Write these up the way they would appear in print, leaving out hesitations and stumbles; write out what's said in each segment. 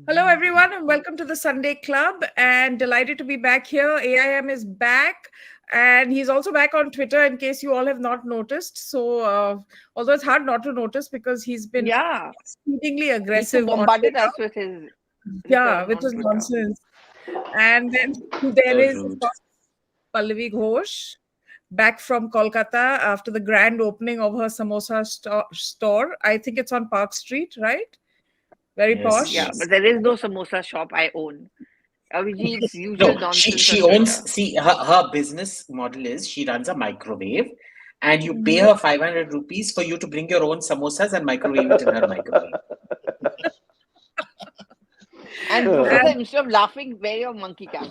Hello, everyone, and welcome to the Sunday Club. And delighted to be back here. AIM is back, and he's also back on Twitter. In case you all have not noticed, although it's hard not to notice because he's been Yeah, exceedingly he aggressive on bombarded Twitter. us with his Yeah, return which on was Twitter. nonsense. And then there So is, of rude. course, Pallavi Ghosh back from Kolkata after the grand opening of her samosa store. I think it's on Park Street, right? Very Yes, posh. Yeah, yes. but there is no samosa shop I own. Avijit's usual No, she nonsense she on owns. Twitter. See, her business model is she runs a microwave, and you pay Mhm. her 500 rupees for you to bring your own samosas and microwave it in her microwave. And Professor, instead of laughing, wear your monkey cap.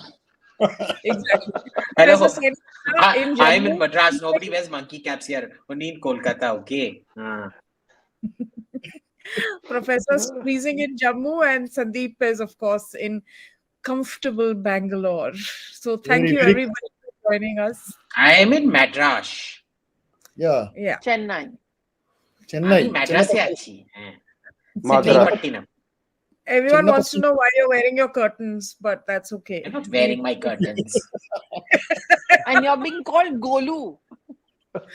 Exactly. Professor Hello, Sengupta in I'm in Jammu. Madras. Nobody wears monkey caps here. Only in Kolkata. Okay. Professor squeezing in Jammu, and Sandeep is, of course, in comfortable Bangalore. So thank Very, you, very, everybody, for joining us. I am in Madras. yeah. Yeah. Chennai. Ami Chennai, Madras से Chennai, अच्छी है. Madras. Chennai Everyone wants to Chennai. know why you're wearing your curtains, but that's okay. I'm not wearing my curtains. And you're being called Golu.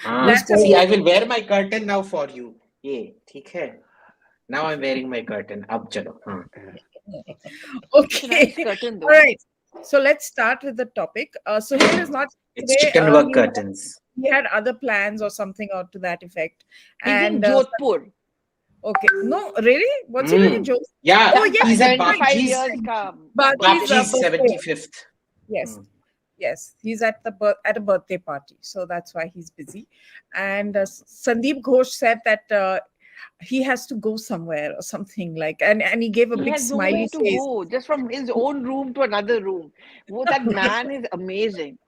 That's a See, I will wear my curtain now for you. ये ठीक है. Now I'm wearing my curtain. अब चलो. It's a nice okay. curtain, though. All right. So let's start with the topic. Suhail is not It's today. chicken work curtains. He had other plans or something or to that effect. He's in And Jodhpur. okay, no, really? What's he doing in Jodhpur? Yeah, Oh, yes, he's at 75 years Bapji's. ka Bapji's birthday. 75th. Yes. Yes, he's at at a birthday party, so that's why he's busy. And Sandeep Ghosh said that he has to go somewhere or something like, and he gave a He big has smiley nowhere to face. go, just from his own room to another room. That man is amazing.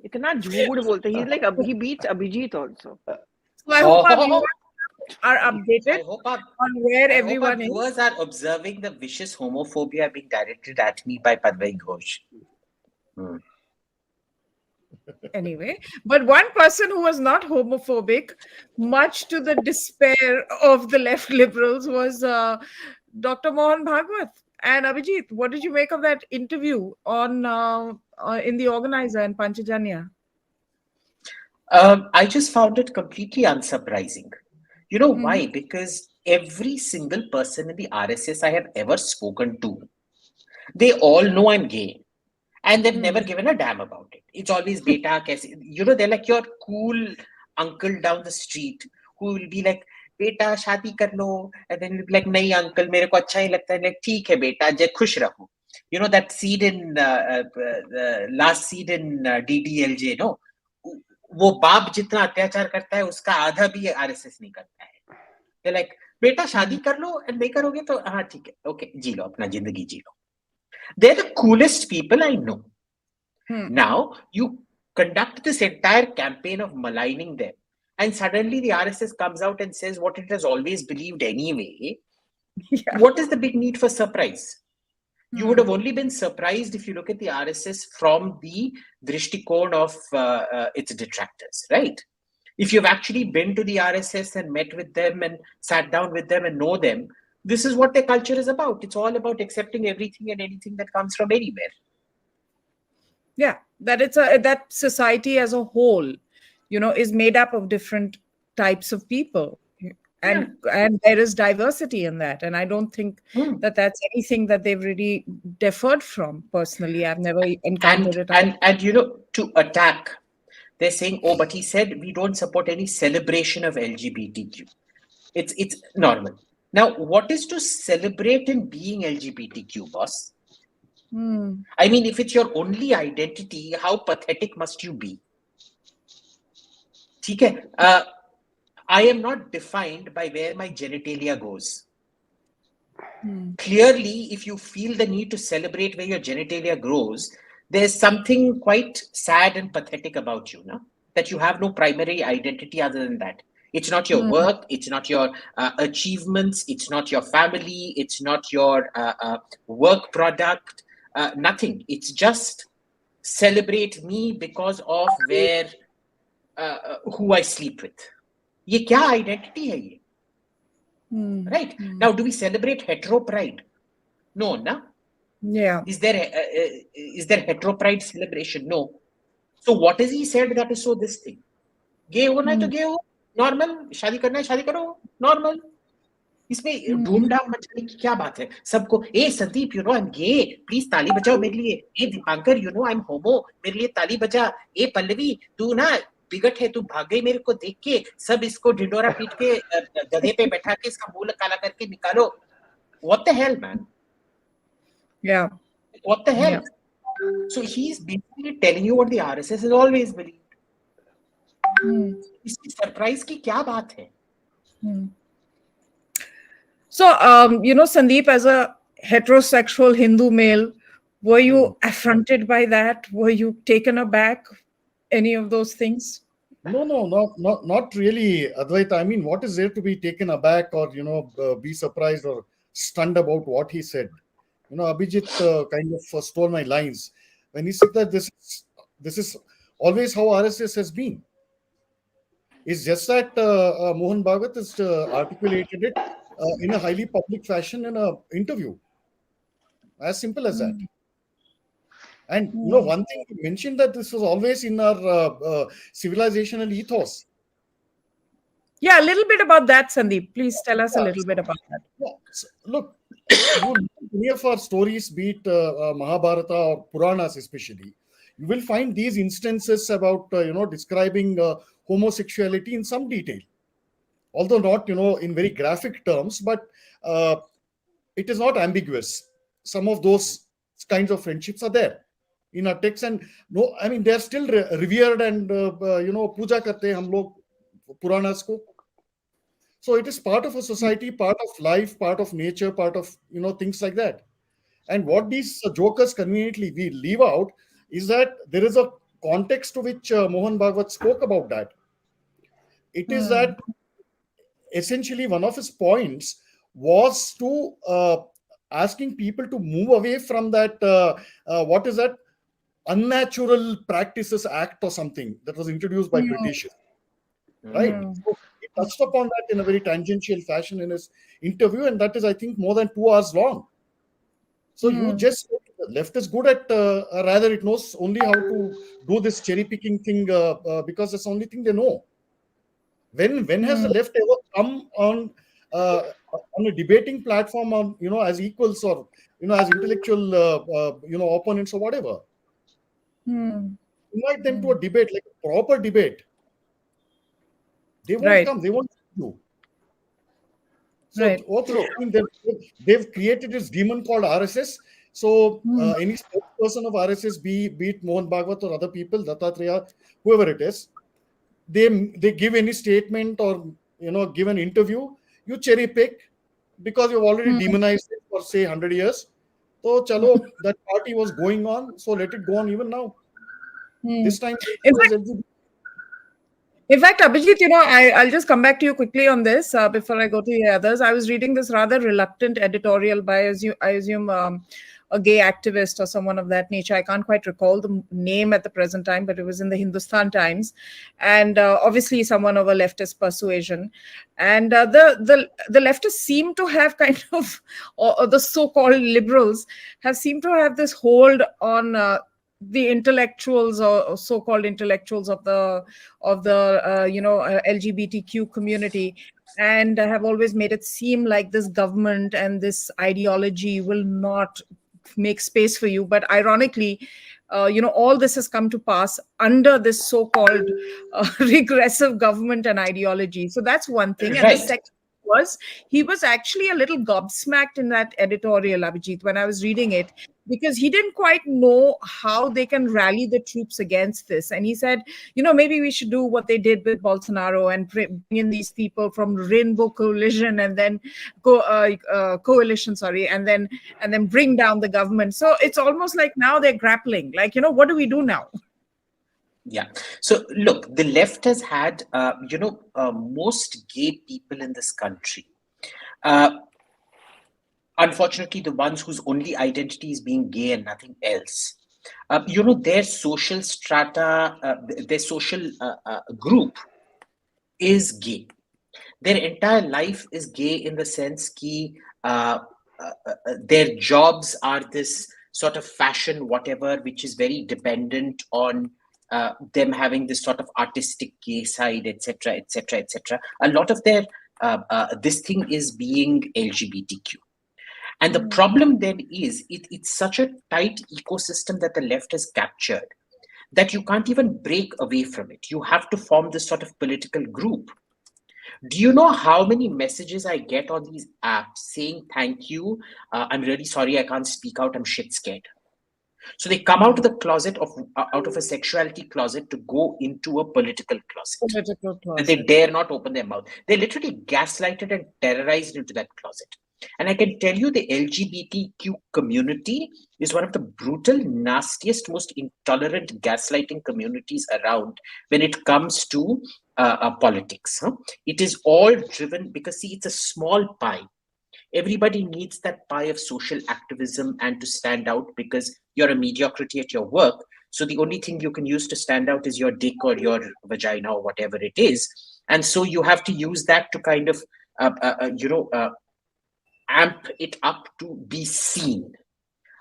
इतना झूठ बोलते. He's like, he beats Abhijit also. So I hope our viewers are updated I hope our, on where I hope our everyone is. viewers are observing the vicious homophobia being directed at me by Pallavi Ghosh. Anyway, but one person who was not homophobic, much to the despair of the left liberals, was Dr. Mohan Bhagwat. And Abhijit, what did you make of that interview on in the Organizer and Panchajanya? I just found it completely unsurprising. You know why? Mm-hmm. Because every single person in the RSS I have ever spoken to, they all know I'm gay. And they've never given a damn about it. It's always beta, kaise. You know, they're like your cool uncle down the street who will be like, beta, shaadi kar lo. And then you'll be like, nahi uncle, mere ko acha hi lagta hai. Like, theek hai beta, jai khush raho. You know, that seed in, last seed in DDLJ, no? वो बाप जितना अत्याचार करता है उसका आधा भी RSS नहीं करता है. They're like, बेटा शादी कर लो and नहीं करोगे तो हाँ ठीक है, okay, जी लो अपना जिंदगी जी लो. They're the coolest people I know. Now, you conduct this entire campaign of maligning them, and suddenly the RSS comes out and says what it has always believed anyway. Yeah. What is the big need for surprise? You would have only been surprised if you look at the RSS from the drishtikon of its detractors, right? If you've actually been to the RSS and met with them and sat down with them and know them, this is what their culture is about. It's all about accepting everything and anything that comes from anywhere. Yeah, that that society as a whole, you know, is made up of different types of people. And there is diversity in that, and I don't think that that's anything that they've really deferred from. Personally, I've never encountered it. And you know, to attack, they're saying, oh, but he said we don't support any celebration of LGBTQ. It's normal. Now, what is to celebrate in being LGBTQ, boss? I mean, if it's your only identity, how pathetic must you be? Okay. I am not defined by where my genitalia goes. Clearly, if you feel the need to celebrate where your genitalia grows, there's something quite sad and pathetic about you, no? That you have no primary identity other than that. It's not your work, it's not your achievements, it's not your family, it's not your work product, nothing. It's just celebrate me because of where, who I sleep with. ये क्या identity है ये? Right? Now, do we celebrate hetero pride? No, na? Yeah. Is there hetero pride celebration? No. So what has he said that is so this thing? Gay होना है तो gay हो, normal. शादी करना है शादी करो, normal. इसमें धूमधाम मचाने की क्या बात है? सबको ए Sandeep, you know I am gay, please ताली बजाओ मेरे लिए. ए Dipankar, you know I am homo, मेरे लिए ताली बजा. ए पल्लवी, तू ना बिगट है, तू भाग गई मेरे को देख के. सब इसको ढिंडोरा पीट के गधे पे बैठा के इसका मुंह काला करके निकालो. What the hell, man? Yeah. What the hell? Yeah. So he's basically telling you what the RSS has always believed. इसकी सरप्राइज की क्या बात है? So, Sandeep, as a heterosexual Hindu male, were you affronted by that? Were you taken aback? Any of those things? No, not really, Advaita. I mean, what is there to be taken aback or, be surprised or stunned about what he said? Abhijit kind of stole my lines when he said that this is always how RSS has been. It's just that Mohan Bhagwat has articulated it in a highly public fashion in an interview. As simple as that. And one thing you mentioned that this was always in our civilizational ethos. Yeah, a little bit about that, Sandeep. Please tell us a little bit about that. Yeah. So, look, many of our stories, be it Mahabharata or Puranas especially, you will find these instances about, describing homosexuality in some detail. Although not, in very graphic terms, but it is not ambiguous. Some of those kinds of friendships are there in our texts, and no, I mean, they are still revered and, puja karte hain hum log Puranas ko. So it is part of a society, part of life, part of nature, part of, things like that. And what these jokers conveniently we leave out is that there is a context to which Mohan Bhagwat spoke about that. It is that essentially one of his points was to asking people to move away from that, what is that, Unnatural Practices Act or something that was introduced by British. Right? So he touched upon that in a very tangential fashion in his interview, and that is, I think, more than 2 hours long. So you just, the left is good at, rather it knows only how to do this cherry picking thing because that's the only thing they know. When has the left ever come on a debating platform on, as equals or, as intellectual, opponents or whatever? Invite them to a debate, like a proper debate. They won't come. They won't do. So they've created this demon called RSS. So any spokesperson of RSS, be it Mohan Bhagwat or other people, Dattatreya, whoever it is, they give any statement or give an interview, you cherry pick because you've already demonized it for say 100 years. So chalo, that party was going on, so let it go on even now. This time in fact, Abhijit, I'll just come back to you quickly on this before I go to the others. I was reading this rather reluctant editorial by, I assume, a gay activist or someone of that nature. I can't quite recall the name at the present time, but it was in the Hindustan Times, and obviously someone of a leftist persuasion. And the leftists seem to have kind of, or the so-called liberals have seemed to have this hold on the intellectuals or so-called intellectuals of the LGBTQ community, and have always made it seem like this government and this ideology will not make space for you. But ironically, all this has come to pass under this so-called regressive government and ideology. So that's one thing. And the second was, he was actually a little gobsmacked in that editorial, Abhijit, when I was reading it, because he didn't quite know how they can rally the troops against this. And he said, maybe we should do what they did with Bolsonaro and bring in these people from Rainbow Coalition and then coalition, and then bring down the government. So it's almost like now they're grappling, like, what do we do now? Yeah. So look, the left has had, most gay people in this country. Unfortunately, the ones whose only identity is being gay and nothing else. Their social strata, their social group is gay. Their entire life is gay in the sense that their jobs are this sort of fashion, whatever, which is very dependent on them having this sort of artistic gay side, etc., etc., etc. A lot of their this thing is being LGBTQ. And the problem then is it's such a tight ecosystem that the left has captured that you can't even break away from it. You have to form this sort of political group. Do you know how many messages I get on these apps saying, thank you, I'm really sorry, I can't speak out, I'm shit scared. So they come out of the closet out of a sexuality closet to go into a political closet. And they dare not open their mouth. They're literally gaslighted and terrorized into that closet. And I can tell you the LGBTQ community is one of the brutal, nastiest, most intolerant gaslighting communities around when it comes to politics. It is all driven because, see, it's a small pie. Everybody needs that pie of social activism and to stand out because you're a mediocrity at your work. So the only thing you can use to stand out is your dick or your vagina or whatever it is. And so you have to use that to kind of, amp it up to be seen.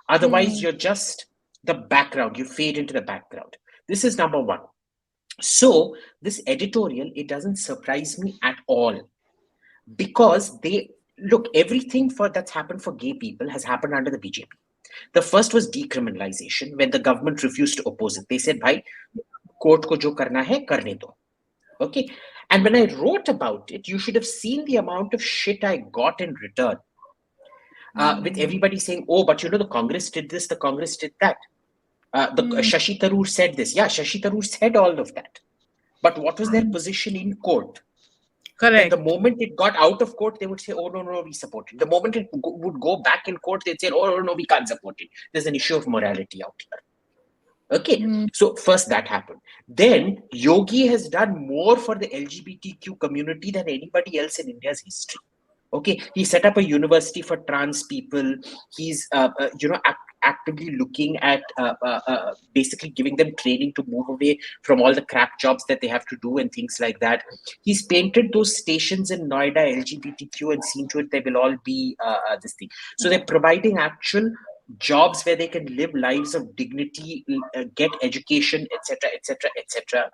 Otherwise, you're just the background. You fade into the background. This is number one. So this editorial, it doesn't surprise me at all because look, everything that's happened for gay people has happened under the BJP. The first was decriminalization when the government refused to oppose it. They said, bhai, court ko jo karna hai, karne do. Okay. And when I wrote about it, you should have seen the amount of shit I got in return. With everybody saying, oh, but the Congress did this, the Congress did that. Shashi Tharoor said this. Yeah, Shashi Tharoor said all of that. But what was their position in court? Correct. The moment it got out of court, they would say, oh, no, we support it. The moment it would go back in court, they'd say, oh, no, we can't support it. There's an issue of morality out here. Okay, so first that happened. Then Yogi has done more for the LGBTQ community than anybody else in India's history. Okay, he set up a university for trans people. He's, actively looking at basically giving them training to move away from all the crap jobs that they have to do and things like that. He's painted those stations in Noida LGBTQ and seen to it they will all be this thing. So they're providing actual jobs where they can live lives of dignity, get education, etc., etc., etc.,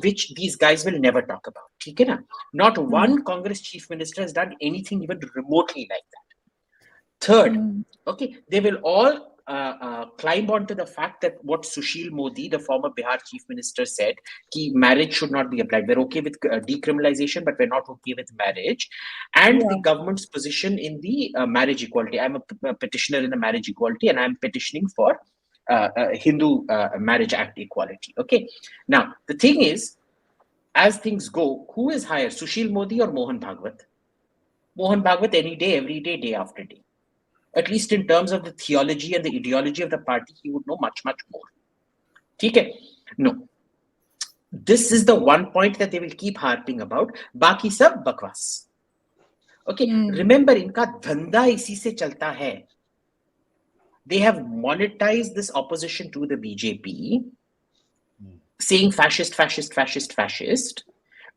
which these guys will never talk about. Okay, na? Not one Congress chief minister has done anything even remotely like that. Third, okay, they will all climb onto the fact that what Sushil Modi, the former Bihar chief minister, said, that marriage should not be applied. We're okay with decriminalization, but we're not okay with marriage. And the government's position in the marriage equality. I'm a petitioner in the marriage equality, and I'm petitioning for Hindu Marriage Act equality. Okay. Now, the thing is, as things go, who is higher, Sushil Modi or Mohan Bhagwat? Mohan Bhagwat any day, every day, day after day. At least in terms of the theology and the ideology of the party, he would know much, much more. Okay? No. This is the one point that they will keep harping about. Baki sab bakwas. Okay? Remember, inka dhanda isi se chalta hai. They have monetized this opposition to the BJP, saying fascist, fascist, fascist, fascist.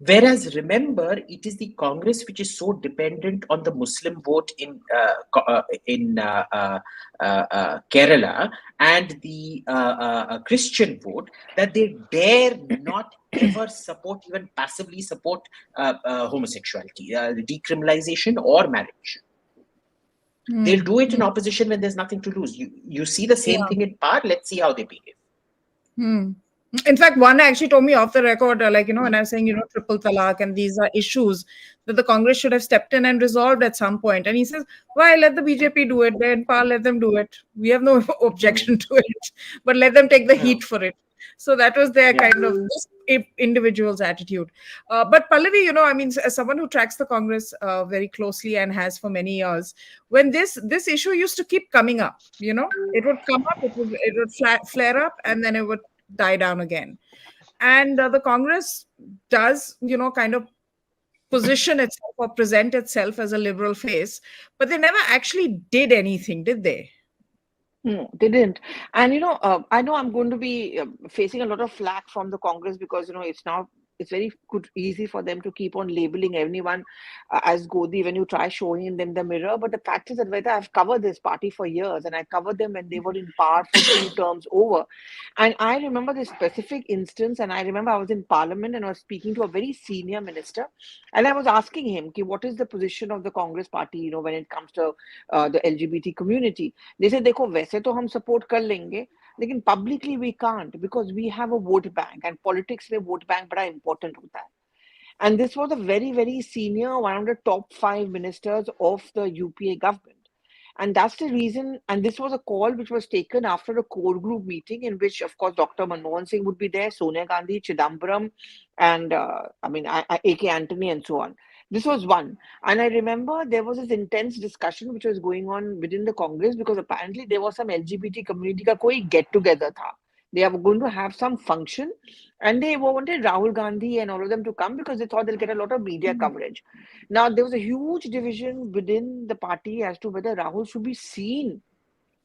Whereas, remember, it is the Congress which is so dependent on the Muslim vote in Kerala and the Christian vote that they dare not ever support, even passively support homosexuality, decriminalization or marriage. They'll do it in opposition when there's nothing to lose. You see the same thing in power. Let's see how they behave. In fact, one actually told me off the record, when I was saying, triple talaq and these are issues that the Congress should have stepped in and resolved at some point. And he says, why let the BJP do it? Then let them do it. We have no objection to it, but let them take the heat for it. So that was their kind of individual's attitude. But Pallavi, as someone who tracks the Congress very closely and has for many years, when this issue used to keep coming up, it would come up, it would flare up, and then it would die down again. And the Congress does, kind of position itself or present itself as a liberal face, but they never actually did anything, did they? They didn't. And, I know I'm going to be facing a lot of flack from the Congress because, it's very good, easy for them to keep on labeling anyone as Godi when you try showing them the mirror. But the fact is that whether I've covered this party for years, and I covered them when they were in power for 2 terms over. And I remember this specific instance, and I remember I was in Parliament and I was speaking to a very senior minister, and I was asking him, what is the position of the Congress party, when it comes to the LGBT community. They said, देखो वैसे तो हम support कर लेंगे, लेकिन publicly we can't because we have a vote bank, and politics में vote bank बड़ा important होता है. And this was a very, very senior, one of the top 5 ministers of the UPA government. And that's the reason, and this was a call which was taken after a core group meeting in which, of course, Dr. Manmohan Singh would be there, Sonia Gandhi, Chidambaram, and A.K. Antony, and so on. This was one. And I remember there was this intense discussion which was going on within the Congress because apparently there was some LGBT community ka koi get-together tha. They were going to have some function, and they wanted Rahul Gandhi and all of them to come because they thought they'll get a lot of media coverage. Now, there was a huge division within the party as to whether Rahul should be seen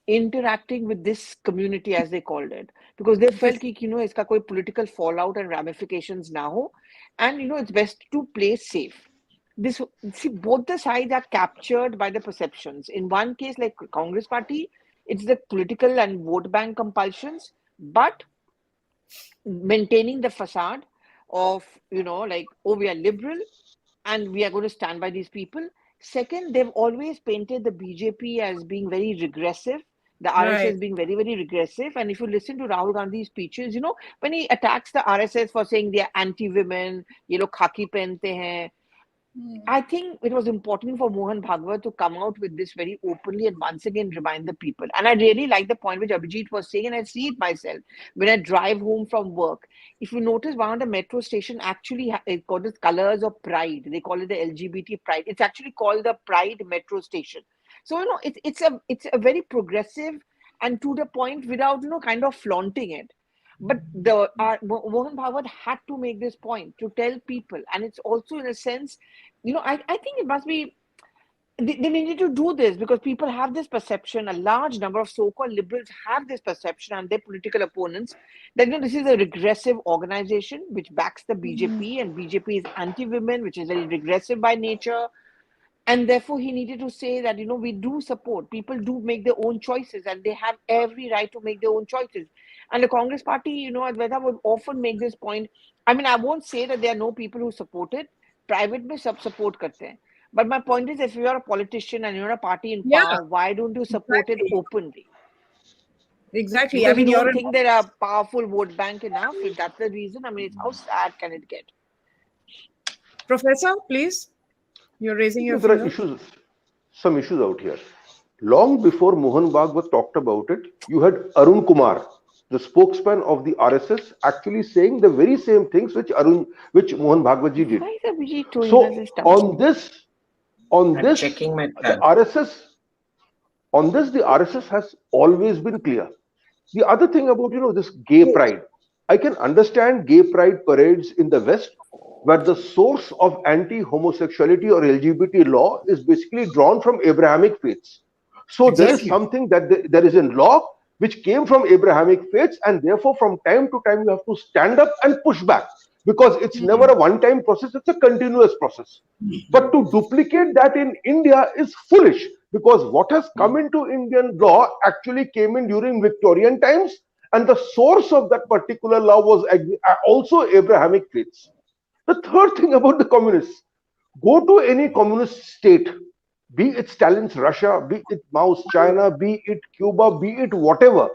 interacting with this community, as they called it, because they felt that, iska koi political fallout and ramifications na ho, and it's best to play safe. Both the sides are captured by the perceptions. In one case, like Congress party, it's the political and vote bank compulsions, but maintaining the facade of, like, oh, we are liberal and we are going to stand by these people. Second, they've always painted the BJP as being very regressive, the RSS being very, very regressive. And if you listen to Rahul Gandhi's speeches, when he attacks the RSS for saying they are anti-women, khaki pehente hain, I think it was important for Mohan Bhagwat to come out with this very openly and once again remind the people. And I really like the point which Abhijit was saying, and I see it myself when I drive home from work. If you notice, one of the metro station actually it called it Colors of Pride. They call it the LGBT Pride. It's actually called the Pride Metro Station. So it's a very progressive and to the point without kind of flaunting it. But Mohan Bhagwat had to make this point to tell people, and it's also in a sense, I think it must be, they needed to do this because people have this perception, a large number of so-called liberals have this perception and their political opponents that this is a regressive organization which backs the BJP, and BJP is anti-women, which is very regressive by nature. And therefore, he needed to say that, we do support. People do make their own choices and they have every right to make their own choices. And the Congress party, Advaita would often make this point. I mean, I won't say that there are no people who support it. Private mein sab support karte hain. But my point is, if you are a politician and you're a party in power, why don't you support it openly? Exactly. Because you don't think there are powerful vote bank enough. If that's the reason, how sad can it get? Professor, please. You're raising your There are some issues out here. Long before Mohan Bhagwat talked about it, you had Arun Kumar, the spokesman of the RSS, actually saying the very same things which Mohan Bhagwatji did. So on this, the RSS has always been clear. The other thing about this gay pride, I can understand gay pride parades in the West, where the source of anti-homosexuality or LGBT law is basically drawn from Abrahamic faiths. So there is something that there is in law which came from Abrahamic faiths, and therefore from time to time you have to stand up and push back, because it's never a one-time process, it's a continuous process. But to duplicate that in India is foolish, because what has come into Indian law actually came in during Victorian times, and the source of that particular law was also Abrahamic faiths. The third thing about the communists, go to any communist state, be it Stalin's Russia, be it Mao's China, be it Cuba, be it whatever.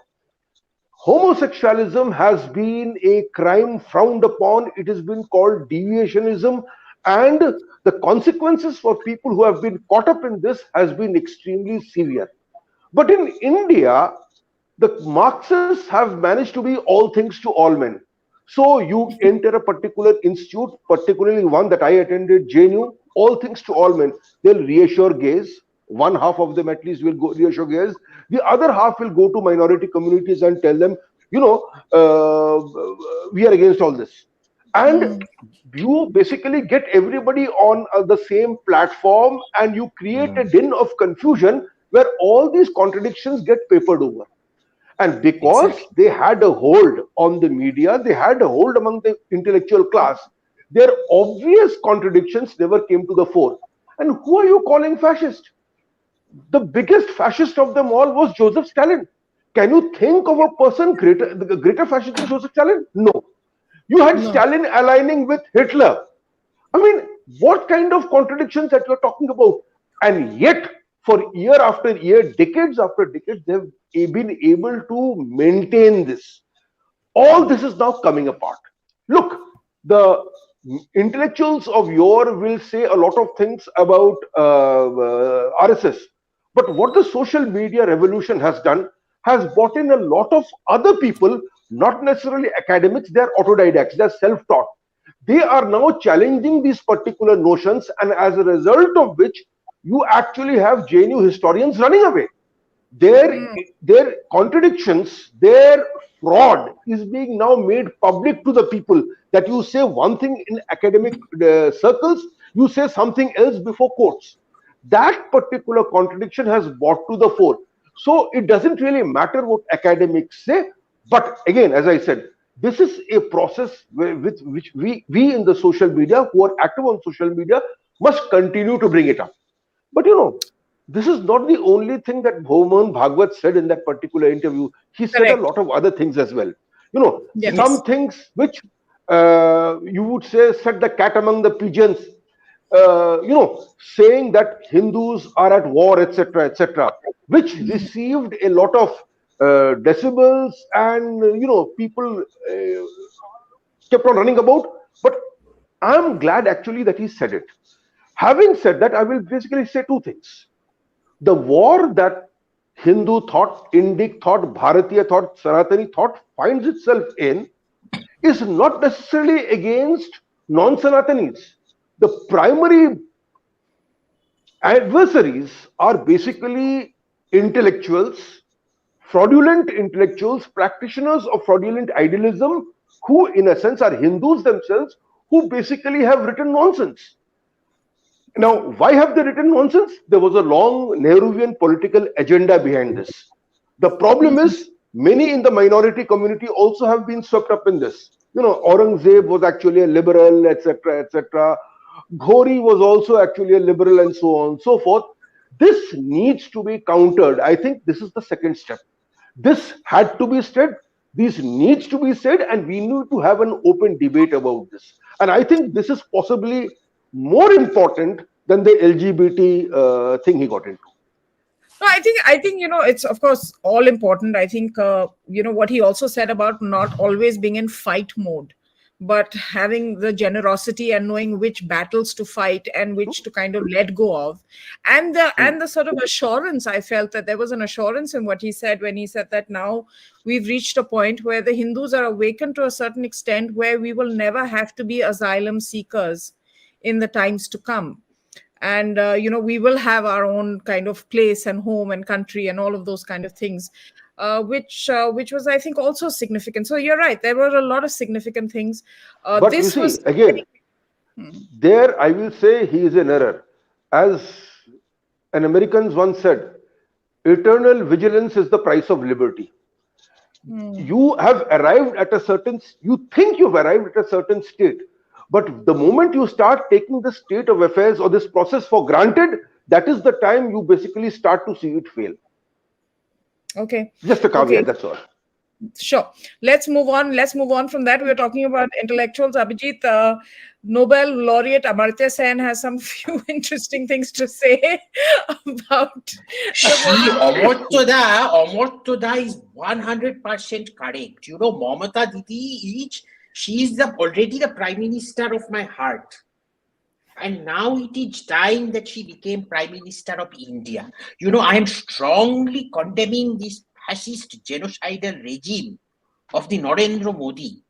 Homosexualism has been a crime frowned upon. It has been called deviationism, and the consequences for people who have been caught up in this has been extremely severe. But in India, the Marxists have managed to be all things to all men. So you enter a particular institute, particularly one that I attended, JNU, all things to all men. They'll reassure gays. One half of them at least will go reassure gays. The other half will go to minority communities and tell them, we are against all this. And you basically get everybody on the same platform, and you create a din of confusion where all these contradictions get papered over. And because they had a hold on the media, they had a hold among the intellectual class, Their obvious contradictions never came to the fore. And who are you calling fascist? The biggest fascist of them all was Joseph Stalin. Can you think of a person greater fascist than Joseph Stalin? No. You had No. Stalin aligning with Hitler. I mean, what kind of contradictions that you're talking about? And yet, for year after year, decades after decades, they've been able to maintain this. All this is now coming apart. Look, the intellectuals of yore will say a lot of things about RSS, but what the social media revolution has done has brought in a lot of other people, not necessarily academics. They are autodidacts, they are self-taught. They are now challenging these particular notions, and as a result of which, you actually have JNU historians running away. Their contradictions, their fraud is being now made public to the people, that you say one thing in academic circles, you say something else before courts. That particular contradiction has brought to the fore. So it doesn't really matter what academics say, but again, as I said, this is a process with which we in the social media, who are active on social media, must continue to bring it up. But this is not the only thing that Bhauman Bhagwat said in that particular interview. He said a Correct. lot of other things as well. Yes. Some things which you would say set the cat among the pigeons. Saying that Hindus are at war, etc., etc., which received a lot of decibels, and people kept on running about. But I'm glad actually that he said it. Having said that, I will basically say two things. The war that Hindu thought, Indic thought, Bharatiya thought, Sanatani thought finds itself in is not necessarily against non-Sanatanis. The primary adversaries are basically intellectuals, fraudulent intellectuals, practitioners of fraudulent idealism, who in a sense are Hindus themselves, who basically have written nonsense. Now, why have they written nonsense? There was a long Nehruvian political agenda behind this. The problem is, many in the minority community also have been swept up in this. Aurangzeb was actually a liberal, etc., etc. Ghori was also actually a liberal, and so on and so forth. This needs to be countered. I think this is the second step. This had to be said. This needs to be said, and we need to have an open debate about this. And I think this is possibly more important than the LGBT thing he got into. No, I think it's of course all important. I think what he also said about not always being in fight mode, but having the generosity and knowing which battles to fight and which to kind of let go of, and the sort of assurance. I felt that there was an assurance in what he said when he said that now we've reached a point where the Hindus are awakened to a certain extent, where we will never have to be asylum seekers in the times to come. And we will have our own kind of place and home and country and all of those kind of things, which was, I think, also significant. So you're right, there were a lot of significant things. But This you see, was again, there I will say he is in error. As an American once said, eternal vigilance is the price of liberty. You have arrived at you think you've arrived at a certain state. But the moment you start taking the state of affairs or this process for granted, that is the time you basically start to see it fail. okay. Just a caveat, that's all. Sure. Let's move on from that. We're talking about intellectuals. Abhijit, Nobel laureate Amartya Sen has some few interesting things to say about. Amartya is 100% correct. Mamata Didi, she is already the Prime Minister of my heart. And now it is time that she became Prime Minister of India. I am strongly condemning this fascist genocidal regime of the Narendra Modi.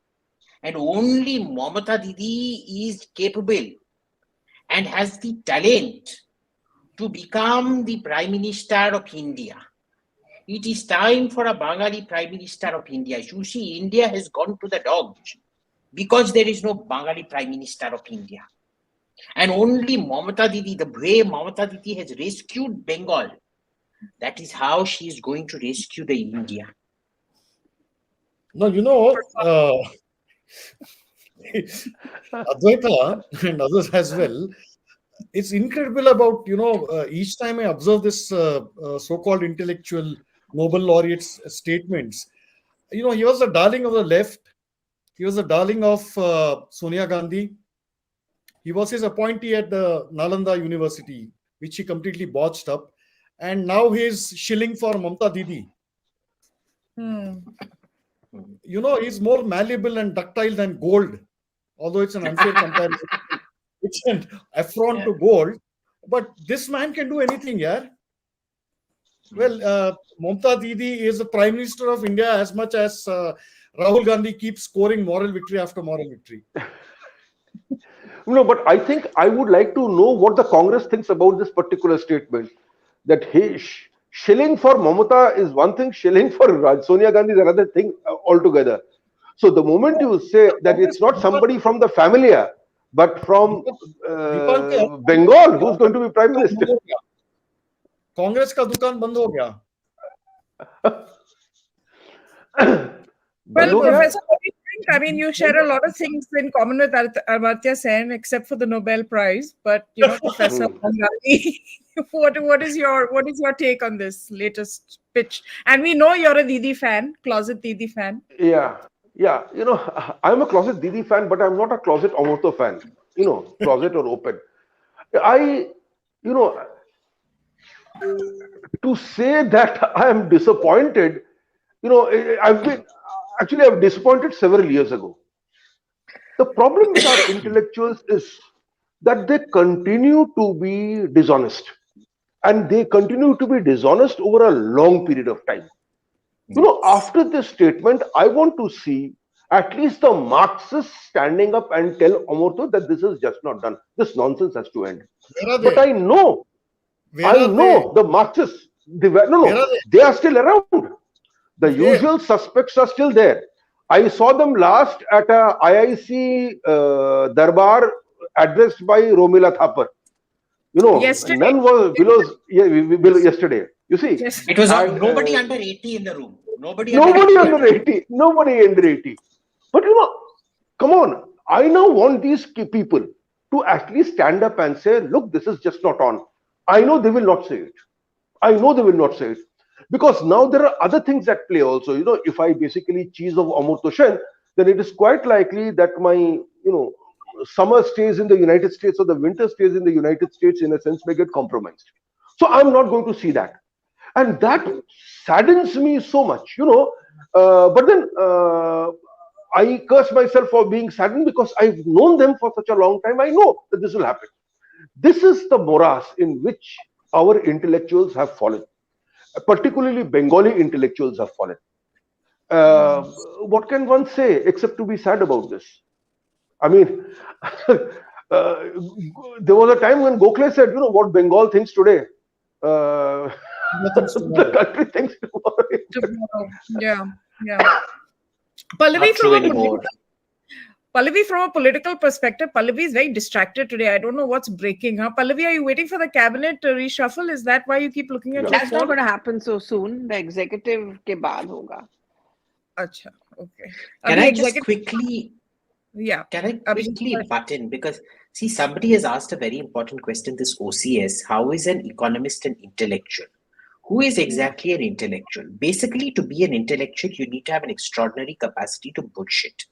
And only Mamata Didi is capable and has the talent to become the Prime Minister of India. It is time for a Bengali Prime Minister of India. You see, India has gone to the dogs because there is no Bengali Prime Minister of India. And only Mamata Didi, the way Mamata Didi has rescued Bengal, that is how she is going to rescue the India. No, Advaita and others as well. It's incredible about, each time I observe this so-called intellectual Nobel laureate's statements. He was the darling of the left. He was the darling of Sonia Gandhi. He was his appointee at the Nalanda University, which he completely botched up. And now he's shilling for Mamta Didi. He's more malleable and ductile than gold, although it's an unfair comparison. It's an affront to gold. But this man can do anything, yeah. Well, Mamta Didi is the Prime Minister of India as much as Rahul Gandhi keeps scoring moral victory after moral victory. No, but I think I would like to know what the Congress thinks about this particular statement. That shilling for Mamata is one thing, shilling for Sonia Gandhi is another thing altogether. So the moment you say that it's not somebody from the family, but from Bengal who's going to be Prime Minister. Congress ka dukaan band ho gaya. Well, Professor, what do you think? I mean, you share a lot of things in common with Amartya Sen, except for the Nobel Prize. But Professor Gandhi, what is your take on this latest pitch? And we know you're a Didi fan, closet Didi fan. Yeah. I'm a closet Didi fan, but I'm not a closet Amartya fan. Closet or open. To say that I am disappointed, I've disappointed several years ago. The problem with our intellectuals is that they continue to be dishonest, and they continue to be dishonest over a long period of time. After this statement, I want to see at least the Marxists standing up and tell Amartya that this is just not done. This nonsense has to end. But I know the Marxists. They are still around. The usual suspects are still there. I saw them last at a IIC Darbar addressed by Romila Thapar. Yesterday. None was below yesterday. You see, it was nobody under 80 in the room. Nobody under 80. Nobody under 80. But come on. I now want these people to at least stand up and say, look, this is just not on. I know they will not say it. Because now there are other things at play also. If I basically cheese of Amartya Sen, then it is quite likely that my, summer stays in the United States or the winter stays in the United States in a sense may get compromised. So I'm not going to see that. And that saddens me so much, but then I curse myself for being saddened because I've known them for such a long time. I know that this will happen. This is the morass in which our intellectuals have fallen. Particularly Bengali intellectuals have fallen. What can one say except to be sad about this? I mean, there was a time when Gokhale said, what Bengal thinks today, the country thinks tomorrow. Yeah. Pallavi, from a political perspective, Pallavi is very distracted today. I don't know what's breaking her. Pallavi, are you waiting for the cabinet reshuffle? Is that why you keep looking at your That's phone? not going to happen so soon. The executive ke baad hoga. Acha, okay. Can I just quickly butt in? Because, see, somebody has asked a very important question, this OCS. How is an economist an intellectual? Who is exactly an intellectual? Basically, to be an intellectual, you need to have an extraordinary capacity to bullshit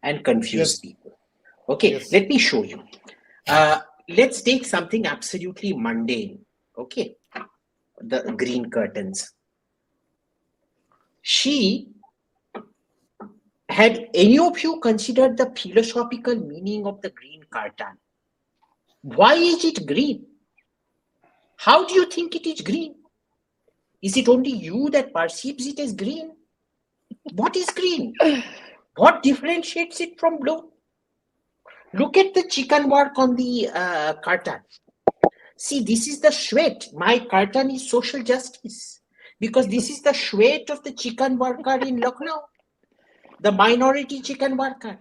and confuse people. Okay, let me show you. Let's take something absolutely mundane. Okay, the green curtains. Had any of you considered the philosophical meaning of the green curtain? Why is it green? How do you think it is green? Is it only you that perceives it as green? What is green? What differentiates it from blue? Look at the chicken work on the curtain. See, this is the sweat. My curtain is social justice. Because this is the sweat of the chicken worker in Lucknow. The minority chicken worker.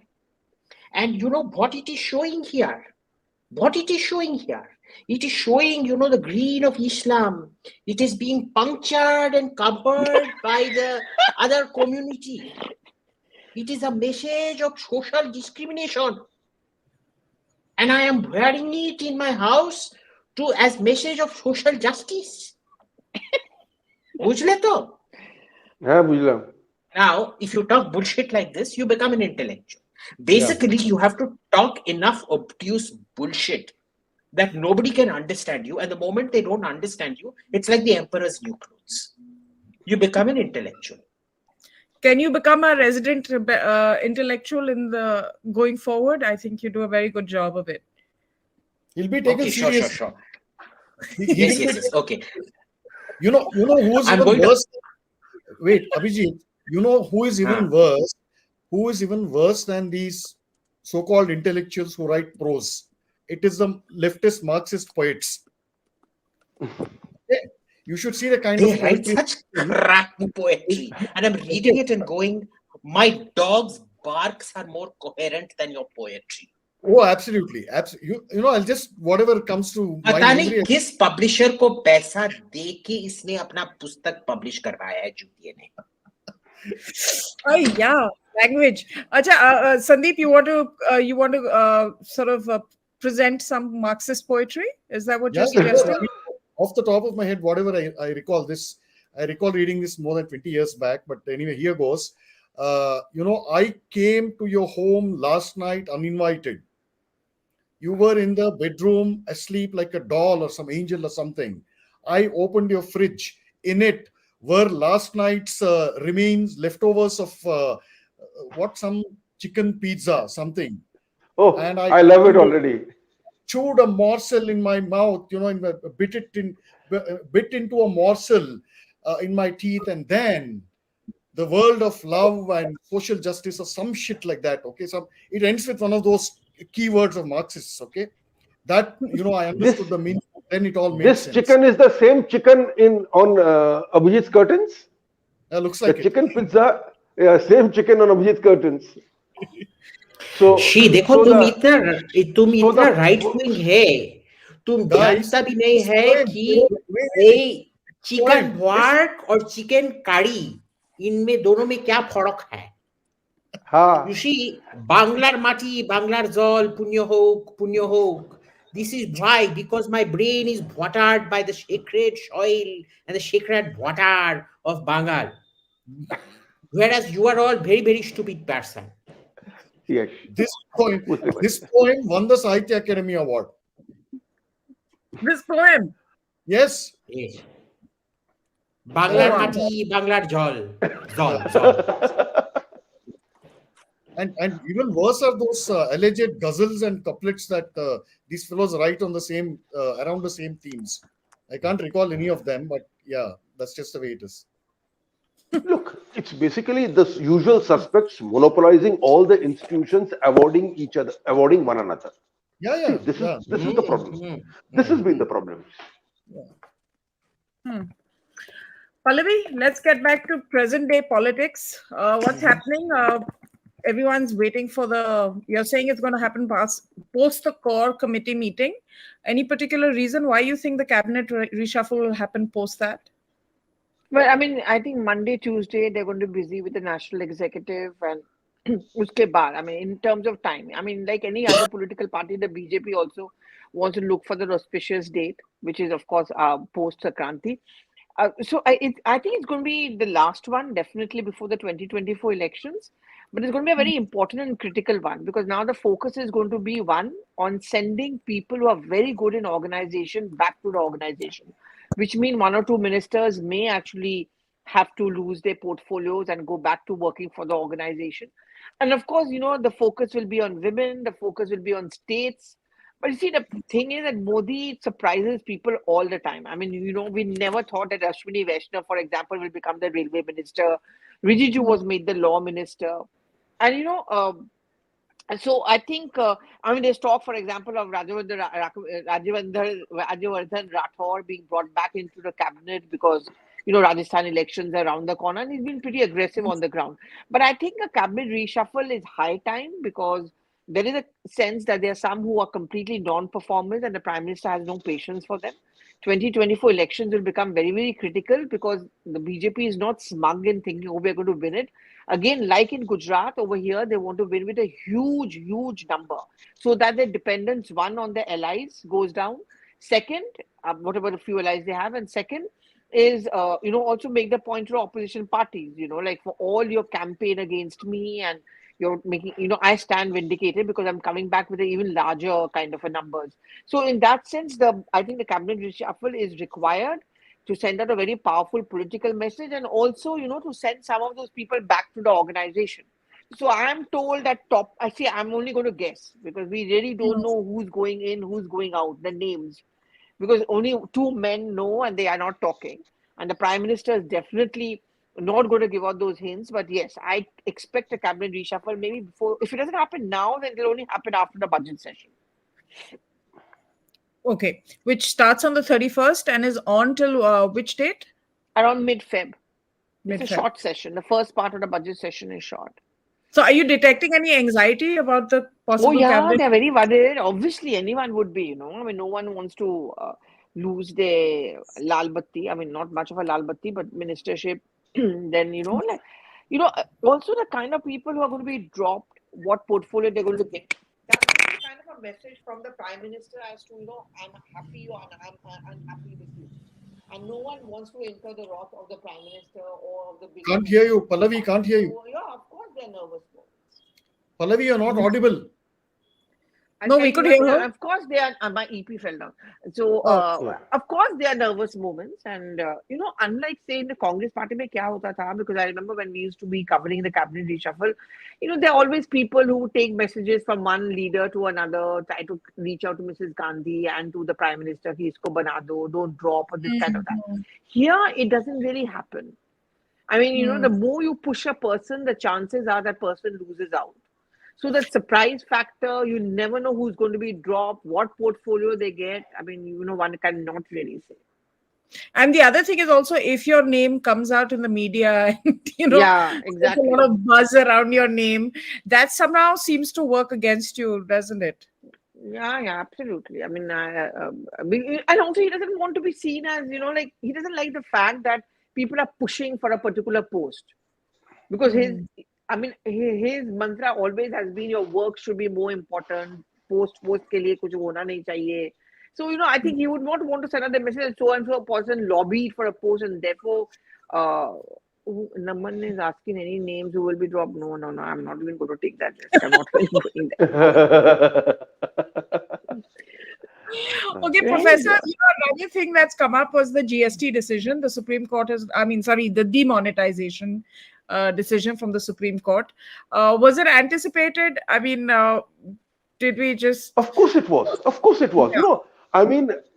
And you know what it is showing here? It is showing, the green of Islam. It is being punctured and covered by the other community. It is a message of social discrimination. And I am wearing it in my house as message of social justice. বুঝলে তো? হ্যাঁ বুঝলাম। Now, if you talk bullshit like this, you become an intellectual. Basically, you have to talk enough obtuse bullshit that nobody can understand you. And the moment they don't understand you, it's like the emperor's new clothes. You become an intellectual. Can you become a resident intellectual in the going forward? I think you do a very good job of it. He'll be taken Okay, serious. sure. He will Yes. be- Okay. You know who's I'm even going to- worse? Wait, Abhijit, you know who is even worse? Who is even worse than these so-called intellectuals who write prose? It is the leftist Marxist poets. You should see the kind They of write poetry. such crap poetry. And I'm reading it and going, my dog's barks are more coherent than your poetry. Oh, absolutely. You know, I'll just, whatever comes to my पता नहीं memory. किस publisher को पैसा दे के इसने अपना पुस्तक publish करवाया है जूतिये ने. Oh yeah, language. Acha, Sandeep, you want to sort of present some Marxist poetry? Is that what you're Yeah, suggesting? off the top of my head, whatever I recall this, I recall reading this more than 20 years back. But anyway, here goes. I came to your home last night uninvited. You were in the bedroom asleep like a doll or some angel or something. I opened your fridge. In it were last night's remains, leftovers of some chicken pizza, something. Oh, And I love it already. Chewed a morsel in my mouth, bit into a morsel in my teeth, and then the world of love and social justice or some shit like that. Okay, so it ends with one of those keywords of Marxists. Okay, that I understood the meaning. Then it all made This sense. chicken is the same chicken on Abhijit's curtains. Looks like the chicken pizza, same chicken on Abhijit's curtains. So देखो तुम इतना right wing है, तुम जानता भी नहीं है कि चिकन वार्क और चिकन कारी इनमें दोनों में क्या फर्क है. You see, বাংলার মাটি, বাংলার জল, পুণ্য হোক. This is why, because my brain is watered by the sacred soil and the sacred water of Bengal. Whereas you are all very, very stupid person. Yes. This poem won the Sahitya Academy Award. This poem? Yes. বাংলার মাটি, বাংলার জল. And even worse are those alleged ghazals and couplets that these fellows write on the same around the same themes. I can't recall any of them, but yeah, that's just the way it is. Look, it's basically the usual suspects monopolizing all the institutions, avoiding one another. Yeah. See, this is the problem. This has been the problem. Pallavi, let's get back to present day politics. What's happening? Everyone's waiting for you're saying it's going to happen post the core committee meeting. Any particular reason why you think the cabinet reshuffle will happen post that? Well, I mean, I think Monday, Tuesday, they're going to be busy with the national executive and uske baad, I mean, in terms of time, I mean, like any other political party, the BJP also wants to look for the auspicious date, which is, of course, post Sakranti. So I think it's going to be the last one, definitely before the 2024 elections. But it's going to be a very important and critical one, because now the focus is going to be on sending people who are very good in organization back to the organization, which means one or two ministers may actually have to lose their portfolios and go back to working for the organization. And of course, the focus will be on women, the focus will be on states. But you see, the thing is that Modi surprises people all the time. I mean, we never thought that Ashwini Vaishnav, for example, will become the railway minister. Rijiju was made the law minister. And, so I think, there's talk, for example, of Rajyavardhan Rathore being brought back into the cabinet because, Rajasthan elections are around the corner, and he's been pretty aggressive on the ground. But I think a cabinet reshuffle is high time, because there is a sense that there are some who are completely non-performers and the Prime Minister has no patience for them. 2024 elections will become very, very critical because the BJP is not smug in thinking, oh, we're going to win it. Again, like in Gujarat over here, they want to win with a huge, huge number so that their dependence, one, on their allies goes down. Second, whatever the few allies they have. And second is, also make the point to opposition parties, like for all your campaign against me and you're making, I stand vindicated because I'm coming back with an even larger kind of a numbers. So in that sense, I think the cabinet reshuffle is required to send out a very powerful political message and also, to send some of those people back to the organization. So I'm told that I'm only going to guess because we really don't know who's going in, who's going out, the names. Because only two men know and they are not talking. And the Prime Minister is definitely not going to give out those hints. But yes, I expect a cabinet reshuffle maybe before. If it doesn't happen now, then it'll only happen after the budget session. Okay, which starts on the 31st and is on till which date? Around mid-Feb. It's a Mid-Feb. short session. The first part of the budget session is short. So are you detecting any anxiety about the possible Oh, yeah, cabinet? they're very worried. Obviously, anyone would be, I mean, no one wants to lose their lal batti. I mean, not much of a lal batti, but ministership. Then, also the kind of people who are going to be dropped, what portfolio they're going to get. That's kind of a message from the Prime Minister as to, I'm happy or I'm unhappy with you. And no one wants to enter the wrath of the Prime Minister or of the big. Can't hear you, Pallavi, can't hear you. So, yeah, of course they're nervous. Pallavi, you're not audible. No, we could hear her. Of course, they are. My EP fell down. So, of course, they are nervous moments. And, unlike, say, in the Congress party, mein kya hota tha? Because I remember when we used to be covering the cabinet reshuffle, there are always people who take messages from one leader to another, try to reach out to Mrs. Gandhi and to the Prime Minister, ki isko bana do, don't drop, or this kind of that. Here, it doesn't really happen. I mean, the more you push a person, the chances are that person loses out. So that surprise factor, you never know who's going to be dropped, what portfolio they get. I mean, one cannot really say. And the other thing is also if your name comes out in the media, and, yeah, exactly. there's a lot of buzz around your name, that somehow seems to work against you, doesn't it? Yeah, absolutely. I mean, and also he doesn't want to be seen as, he doesn't like the fact that people are pushing for a particular post. Because his mantra always has been your work should be more important. Post ke liye kuch hona nahi chahiye. So, I think he would not want to send out the message that so and so person lobbied for a post and therefore, Naman is asking any names who will be dropped. No, I'm not even going to take that risk. I'm not even going there. Okay, Professor, another thing that's come up was the GST decision. The Supreme Court the demonetization decision from the Supreme Court. Was it anticipated? I mean, did we just... Of course it was. Yeah.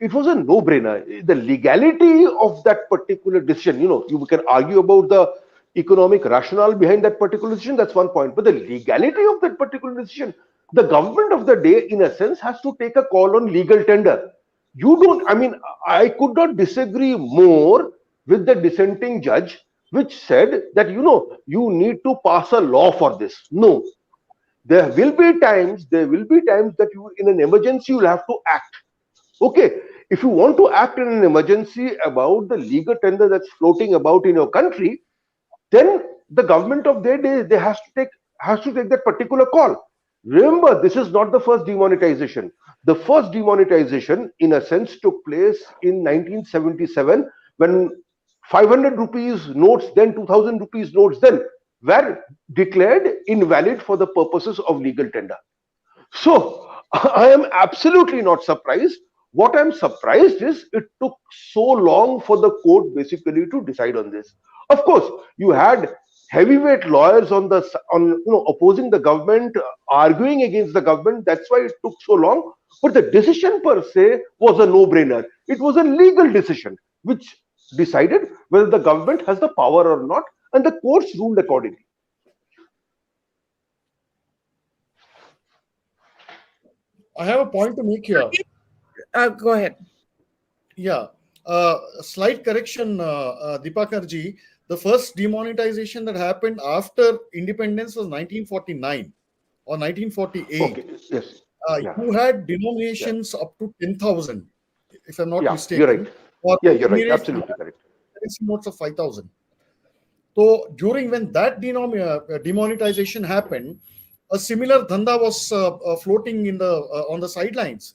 It was a no-brainer. The legality of that particular decision, you can argue about the economic rationale behind that particular decision, that's one point. But the legality of that particular decision, the government of the day, in a sense, has to take a call on legal tender. I could not disagree more with the dissenting judge, which said that, you need to pass a law for this. No. There will be times that you, in an emergency, you'll have to act. Okay, if you want to act in an emergency about the legal tender that's floating about in your country, then the government of their day has to take that particular call. Remember, this is not the first demonetization. The first demonetization, in a sense, took place in 1977 when 500 rupees notes, then 2000 rupees notes, then were declared invalid for the purposes of legal tender. So I am absolutely not surprised. What I'm surprised is it took so long for the court basically to decide on this. Of course, you had heavyweight lawyers opposing the government, arguing against the government. That's why it took so long. But the decision per se was a no-brainer. It was a legal decision which decided whether the government has the power or not, and the courts ruled accordingly. I have a point to make here. Go ahead. Yeah. Slight correction, Dipakarji. The first demonetization that happened after independence was 1949 or 1948. Okay. Yes. You had denominations up to 10,000. if I'm not Yeah, mistaken. you're right. Or Yeah, you're right. Emirates Absolutely correct. currency notes of 5,000. So during when that demonetization happened, a similar dhanda was floating in the on the sidelines.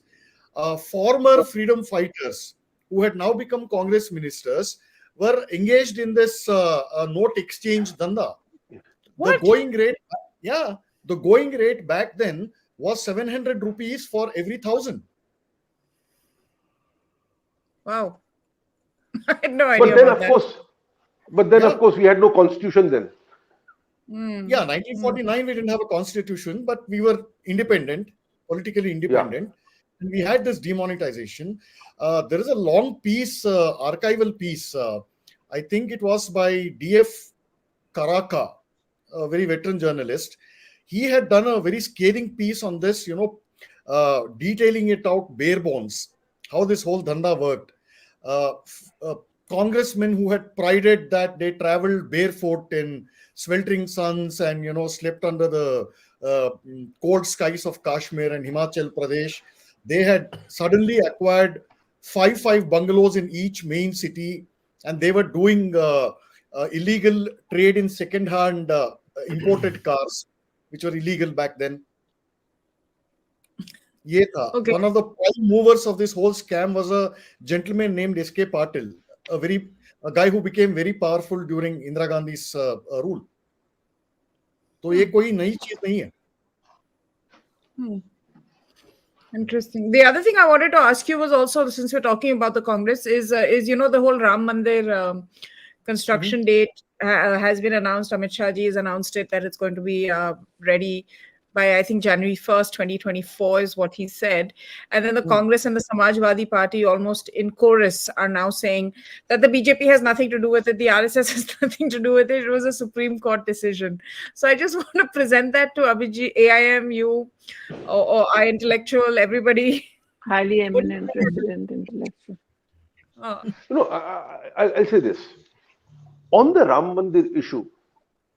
Former freedom fighters who had now become Congress ministers were engaged in this note exchange dhanda. The What? going rate, the going rate back then was 700 rupees for every 1,000. Wow. I had no But idea then, about of that. course, we had no constitution then. Yeah, 1949 we didn't have a constitution, but we were independent, politically independent, and we had this demonetization. There is a long piece, archival piece. I think it was by D.F. Karaka, a very veteran journalist. He had done a very scathing piece on this, detailing it out bare bones, how this whole dhanda worked. Congressmen who had prided that they traveled barefoot in sweltering suns and slept under the cold skies of Kashmir and Himachal Pradesh, they had suddenly acquired five bungalows in each main city, and they were doing illegal trade in second-hand imported cars, which were illegal back then. Ye tha. Okay. One of the prime movers of this whole scam was a gentleman named S.K. Patil, a guy who became very powerful during Indira Gandhi's rule. तो ये कोई नई चीज नहीं है. Interesting. The other thing I wanted to ask you was also, since we're talking about the Congress, is the whole Ram Mandir construction date has been announced. Amit Shah ji has announced it that it's going to be ready by, I think, January 1st, 2024 is what he said. And then the Congress and the Samajwadi Party almost in chorus are now saying that the BJP has nothing to do with it. The RSS has nothing to do with it. It was a Supreme Court decision. So I just want to present that to Abhijit, AIM, you, or I intellectual, everybody. Highly eminent resident intellectual. I'll say this. On the Ram Mandir issue,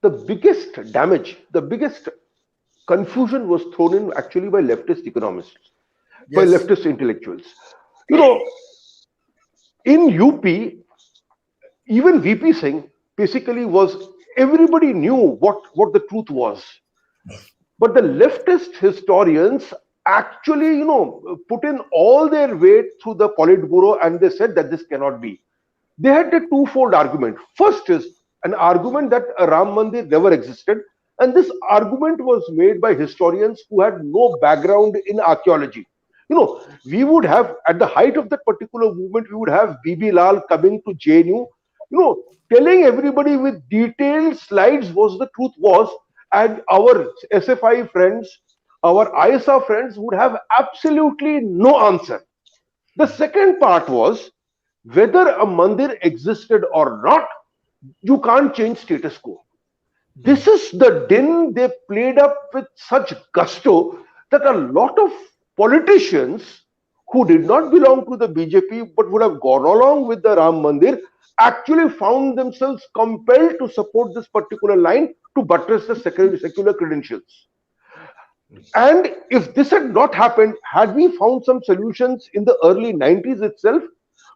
the biggest damage, the biggest confusion was thrown in actually by leftist economists, by leftist intellectuals. In UP, even VP Singh basically everybody knew what the truth was. But the leftist historians actually, put in all their weight through the Politburo, and they said that this cannot be. They had a twofold argument. First is an argument that a Ram Mandir never existed. And this argument was made by historians who had no background in archaeology. We would have, at the height of that particular movement, we would have B.B. Lal coming to JNU, telling everybody with detailed slides what the truth was, and our SFI friends, our ISA friends would have absolutely no answer. The second part was, whether a mandir existed or not, you can't change status quo. This is the din they played up with such gusto that a lot of politicians who did not belong to the BJP but would have gone along with the Ram Mandir actually found themselves compelled to support this particular line to buttress the secular credentials. And if this had not happened, had we found some solutions in the early 90s itself,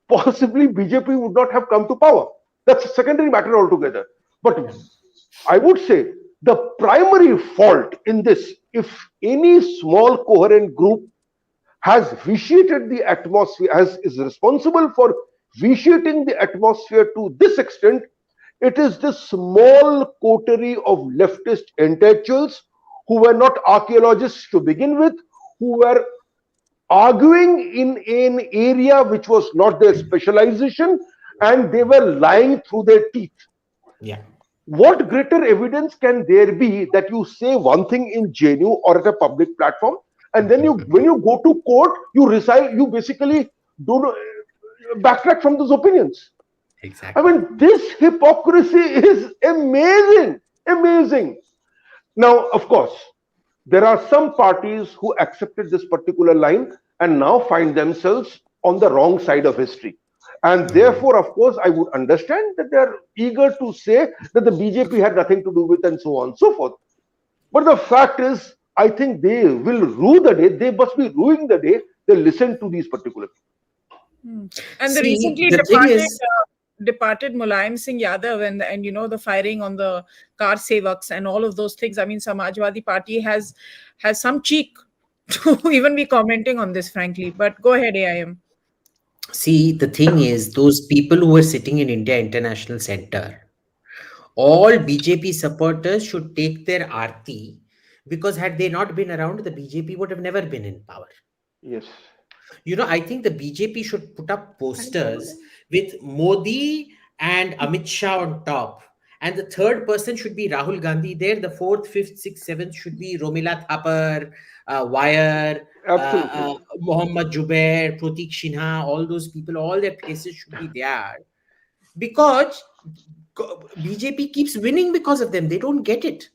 possibly BJP would not have come to power. That's a secondary matter altogether. But I would say the primary fault in this, if any small coherent group has vitiated the atmosphere, is responsible for vitiating the atmosphere to this extent, it is this small coterie of leftist intellectuals who were not archaeologists to begin with, who were arguing in an area which was not their specialization, and they were lying through their teeth. Yeah. What greater evidence can there be that you say one thing in JNU or at a public platform, and then when you go to court, you basically don't backtrack from those opinions? Exactly. I mean, this hypocrisy is amazing, amazing. Now, of course, there are some parties who accepted this particular line and now find themselves on the wrong side of history. And therefore, of course, I would understand that they are eager to say that the BJP had nothing to do with and so on and so forth. But the fact is, I think they will rue the day, they must be ruining the day they listen to these particular people. And the See, recently the thing is, departed Mulayam Singh Yadav and the firing on the car sevaks and all of those things. I mean, Samajwadi Party has some cheek to even be commenting on this, frankly. But go ahead, AIM. see, the thing is, those people who were sitting in India International Center, all BJP supporters should take their arti, because had they not been around, the BJP would have never been in power. Yes. I think the BJP should put up I follow posters them. with Modi and Amit Shah on top. And the third person should be Rahul Gandhi there. The fourth, fifth, sixth, seventh should be Romila Thapar, Wire, Absolutely. Mohammad Jubair, Pratik Shinha, all those people, all their faces should be there. Because BJP keeps winning because of them. They don't get it.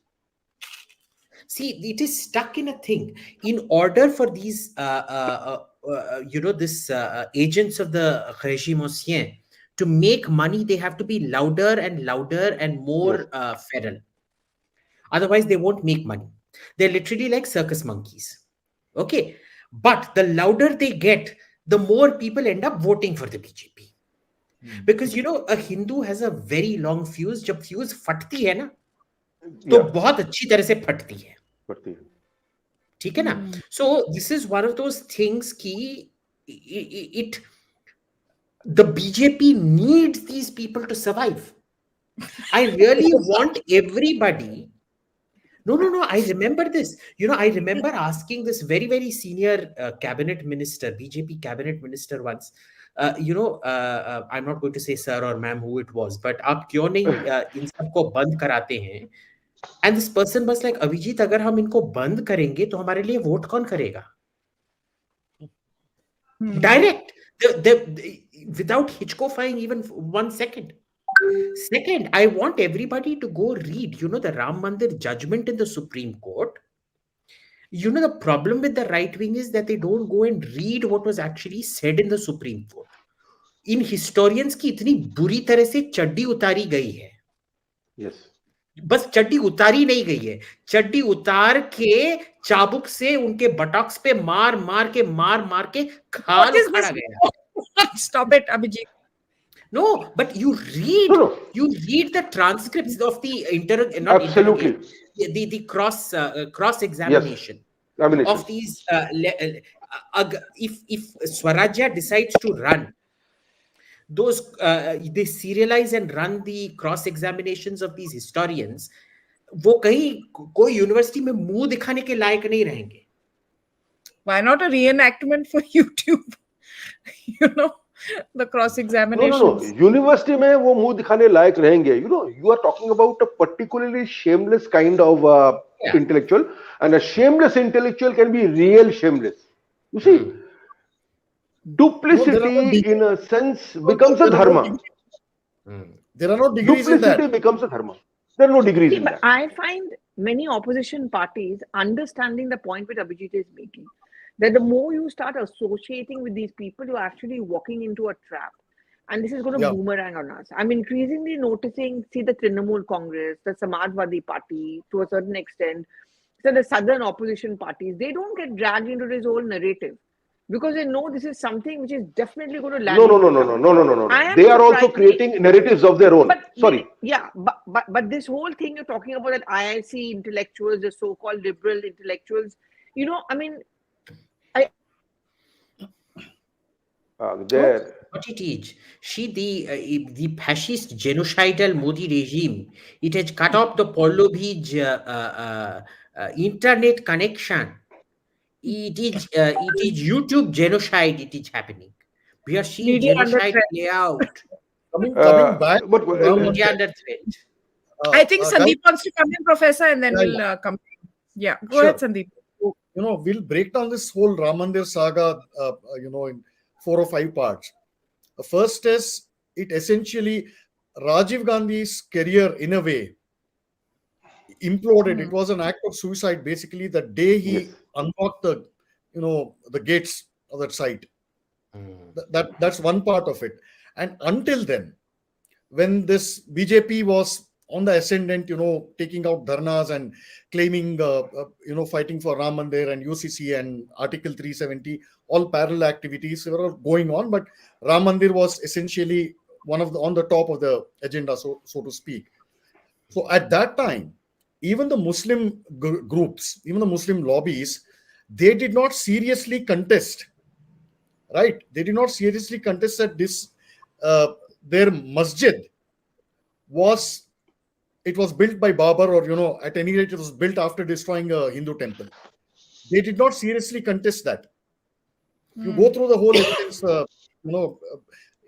See, it is stuck in a thing. In order for these, agents of the regime ancien to make money, they have to be louder and louder and Yes. more feral. Otherwise, they won't make money. They're literally like circus monkeys. Okay, but the louder they get, the more people end up voting for the BJP. Because a Hindu has a very long fuse. जब fuse फटती है ना, तो Yeah. बहुत अच्छी तरह से फटती है. But the- ठीक है ना? So this is one of those things ki it the BJP needs these people to survive. I really want everybody. No. I remember this. I remember asking this very, very senior cabinet minister, BJP cabinet minister once. I'm not going to say sir or ma'am who it was, but आप क्यों नहीं इन सबको बंद कराते हैं? And this person was like, Abhijit, अगर हम इनको बंद करेंगे तो हमारे लिए वोट कौन करेगा? Direct, without hitchcofying even 1 second. Second, I want everybody to go read, the Ram Mandir judgment in the Supreme Court. The problem with the right wing is that they don't go and read what was actually said in the Supreme Court. In historians की इतनी बुरी तरह से चड्डी उतारी गई है. Yes. बस चड्डी उतारी नहीं गई है, चड्डी उतार के चाबुक से उनके बटॉक्स पे मार मार के खाल उखाड़ा गया. Stop it, Abhijit. No, but you read No. the transcripts of the Absolutely. the cross examination Ammunition. of these. If Swarajya decides to run, those they serialize and run the cross examinations of these historians. वो कहीं कोई university में मुंह दिखाने के लायक नहीं रहेंगे. Why not a reenactment for YouTube? The cross examinations. No. University में वो मुंह दिखाने लायक रहेंगे. You are talking about a particularly shameless kind of intellectual, and a shameless intellectual can be real shameless. You see, duplicity in a sense becomes a dharma. There are no degrees in that. Duplicity becomes a dharma. There are no degrees See, in but that. I find many opposition parties understanding the point which Abhijit is making, that the more you start associating with these people, you're actually walking into a trap. And this is going to boomerang on us. I'm increasingly noticing, see the Trinamool Congress, the Samajwadi Party, to a certain extent, so the southern opposition parties, they don't get dragged into this whole narrative because they know this is something which is definitely going to land. No. They are also creating narratives of their own. Sorry. Yeah, but this whole thing you're talking about, that IIC intellectuals, the so-called liberal intellectuals, There. What it is, the fascist genocidal Modi regime, it has cut off the Porlovij internet connection. It is YouTube genocide. It is happening. We are seeing Media under genocide threat. play out. Coming back, But Media under threat. I think guys, Sandeep wants to come in, Professor, and then we'll come. Yeah, go ahead, Sandeep. So, we'll break down this whole Ram Mandir saga, in 4 or 5 parts. The first is, it essentially, Rajiv Gandhi's career, in a way, imploded. It was an act of suicide, basically, the day he unlocked the gates of that site. That's one part of it. And until then, when this BJP was on the ascendant, taking out dharnas and claiming, fighting for Ram Mandir and UCC and Article 370, all parallel activities were going on. But Ram Mandir was essentially on the top of the agenda, so to speak. So at that time, even the Muslim groups, even the Muslim lobbies, they did not seriously contest, right? They did not seriously contest that their masjid was built by Babur, or, at any rate, it was built after destroying a Hindu temple. They did not seriously contest that. You go through the whole evidence,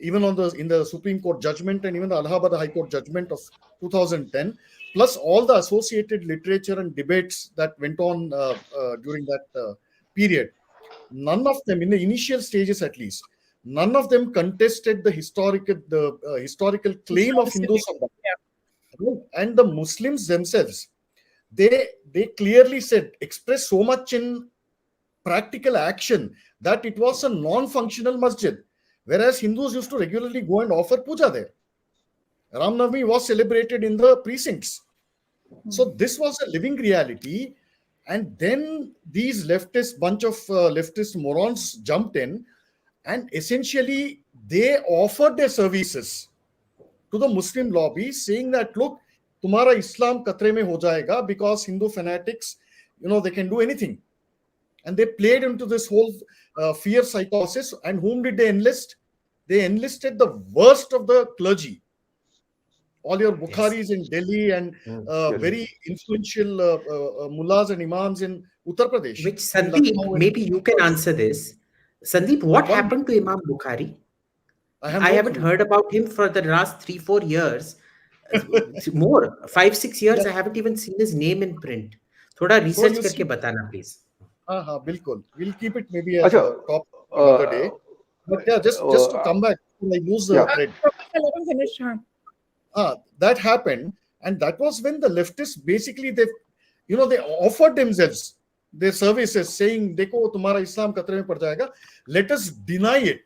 even in the Supreme Court judgment and even the Allahabad High Court judgment of 2010, plus all the associated literature and debates that went on during that period. None of them, in the initial stages at least, none of them contested the historical claim of Hindus on that. And the Muslims themselves, they clearly expressed so much in practical action that it was a non-functional masjid, whereas Hindus used to regularly go and offer puja there. Ram Navami was celebrated in the precincts. So this was a living reality. And then these bunch of leftist morons jumped in, and essentially they offered their services to the Muslim lobby, saying that, look, tumhara Islam khatre mein ho jayega, because Hindu fanatics, they can do anything. And they played into this whole fear psychosis. And whom did they enlist? They enlisted the worst of the clergy. All your Bukharis in Delhi and very influential mullahs and imams in Uttar Pradesh. Which, Sandeep, maybe you can answer this. Sandeep, what happened to Imam Bukhari? I haven't heard about him for the last 3-4 years. More, 5-6 years, I haven't even seen his name in print. Thoda research karke batana, please. Bilkul. We'll keep it maybe as a top another day. But yeah, just to come back, I lose the thread. That happened, and that was when the leftists basically they offered themselves their services, saying, "Dekho, tumhara Islam khatre mein pad jayega. Let us deny it.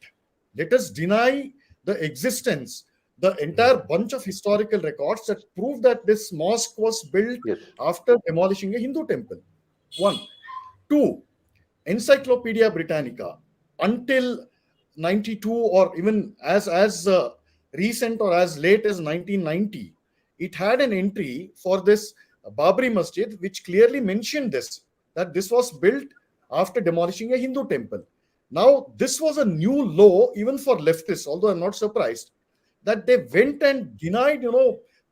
Let us deny the existence, the entire bunch of historical records that prove that this mosque was built after demolishing a Hindu temple." 1. 2. Encyclopedia Britannica, until 92, or even as recent or as late as 1990, it had an entry for this Babri Masjid, which clearly mentioned that this was built after demolishing a Hindu temple. Now, this was a new law even for leftists, although I'm not surprised that they went and denied,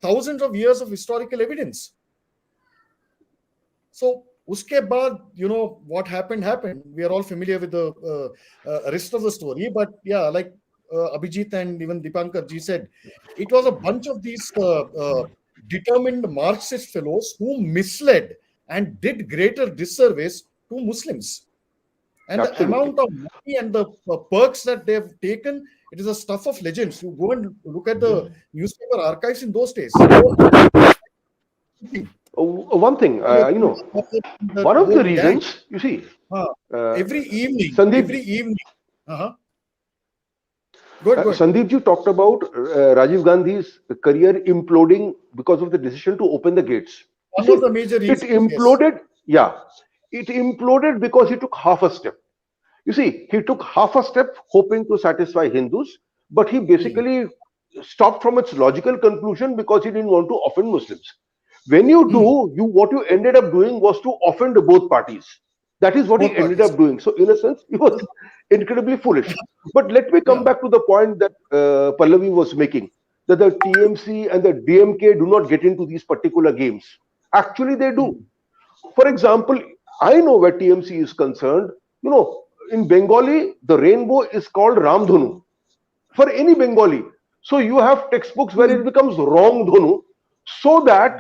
thousands of years of historical evidence. So, uske baad, what happened. We are all familiar with the rest of the story. But yeah, like Abhijit and even Dipankar ji said, it was a bunch of these determined Marxist fellows who misled and did greater disservice to Muslims. And the amount of money and the perks that they've taken, it is a stuff of legends. You go and look at the newspaper archives in those days. One thing, one of the reasons, you see, every evening, Sandeep, Good. Sandeep ji talked about Rajiv Gandhi's career imploding because of the decision to open the gates. One of the major reasons. It imploded, it imploded because he took half a step. You see, he took half a step hoping to satisfy Hindus, but he basically stopped from its logical conclusion because he didn't want to offend Muslims. When you do, what you ended up doing was to offend both parties. That is what he ended up doing. So, in a sense, he was incredibly foolish. But let me come back to the point that Pallavi was making, that the TMC and the DMK do not get into these particular games. Actually, they do. For example, I know where TMC is concerned. In Bengali, the rainbow is called Ramdhanu. For any Bengali. So, you have textbooks where it becomes Wrongdhanu. So that,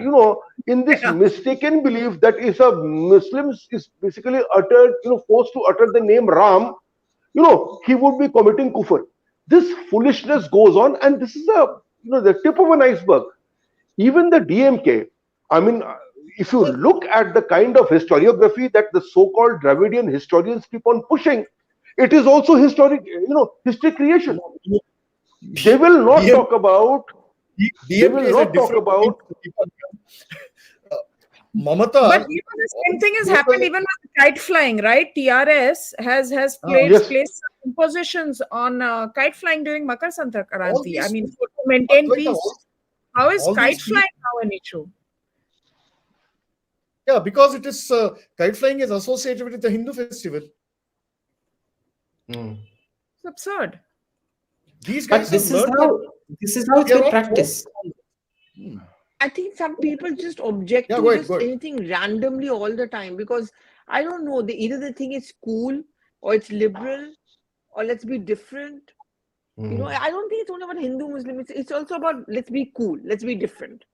in this mistaken belief that if a Muslim is basically forced to utter the name Ram, he would be committing kufr. This foolishness goes on, and this is the tip of an iceberg. Even the DMK, I mean, if you look at the kind of historiography that the so-called Dravidian historians keep on pushing, it is also history creation. They will not talk about They DMK will is a not talk different about. Mamata. But the same thing has happened even with kite flying, right? TRS has Yes. placed some impositions on kite flying during Makar Sankranti. I mean, These, to maintain Advaita, peace. How is all these kite people, flying now an issue? yeah, because it is kite flying is associated with the Hindu festival. It's absurd. These But guys have learned that this is how it's they are been all practiced. I think some people just object Yeah, to go ahead, just go ahead. anything randomly all the time because I don't know. Either they think it's cool or it's liberal or let's be different. You know, I don't think it's only about Hindu Muslim. It's also about let's be cool, let's be different.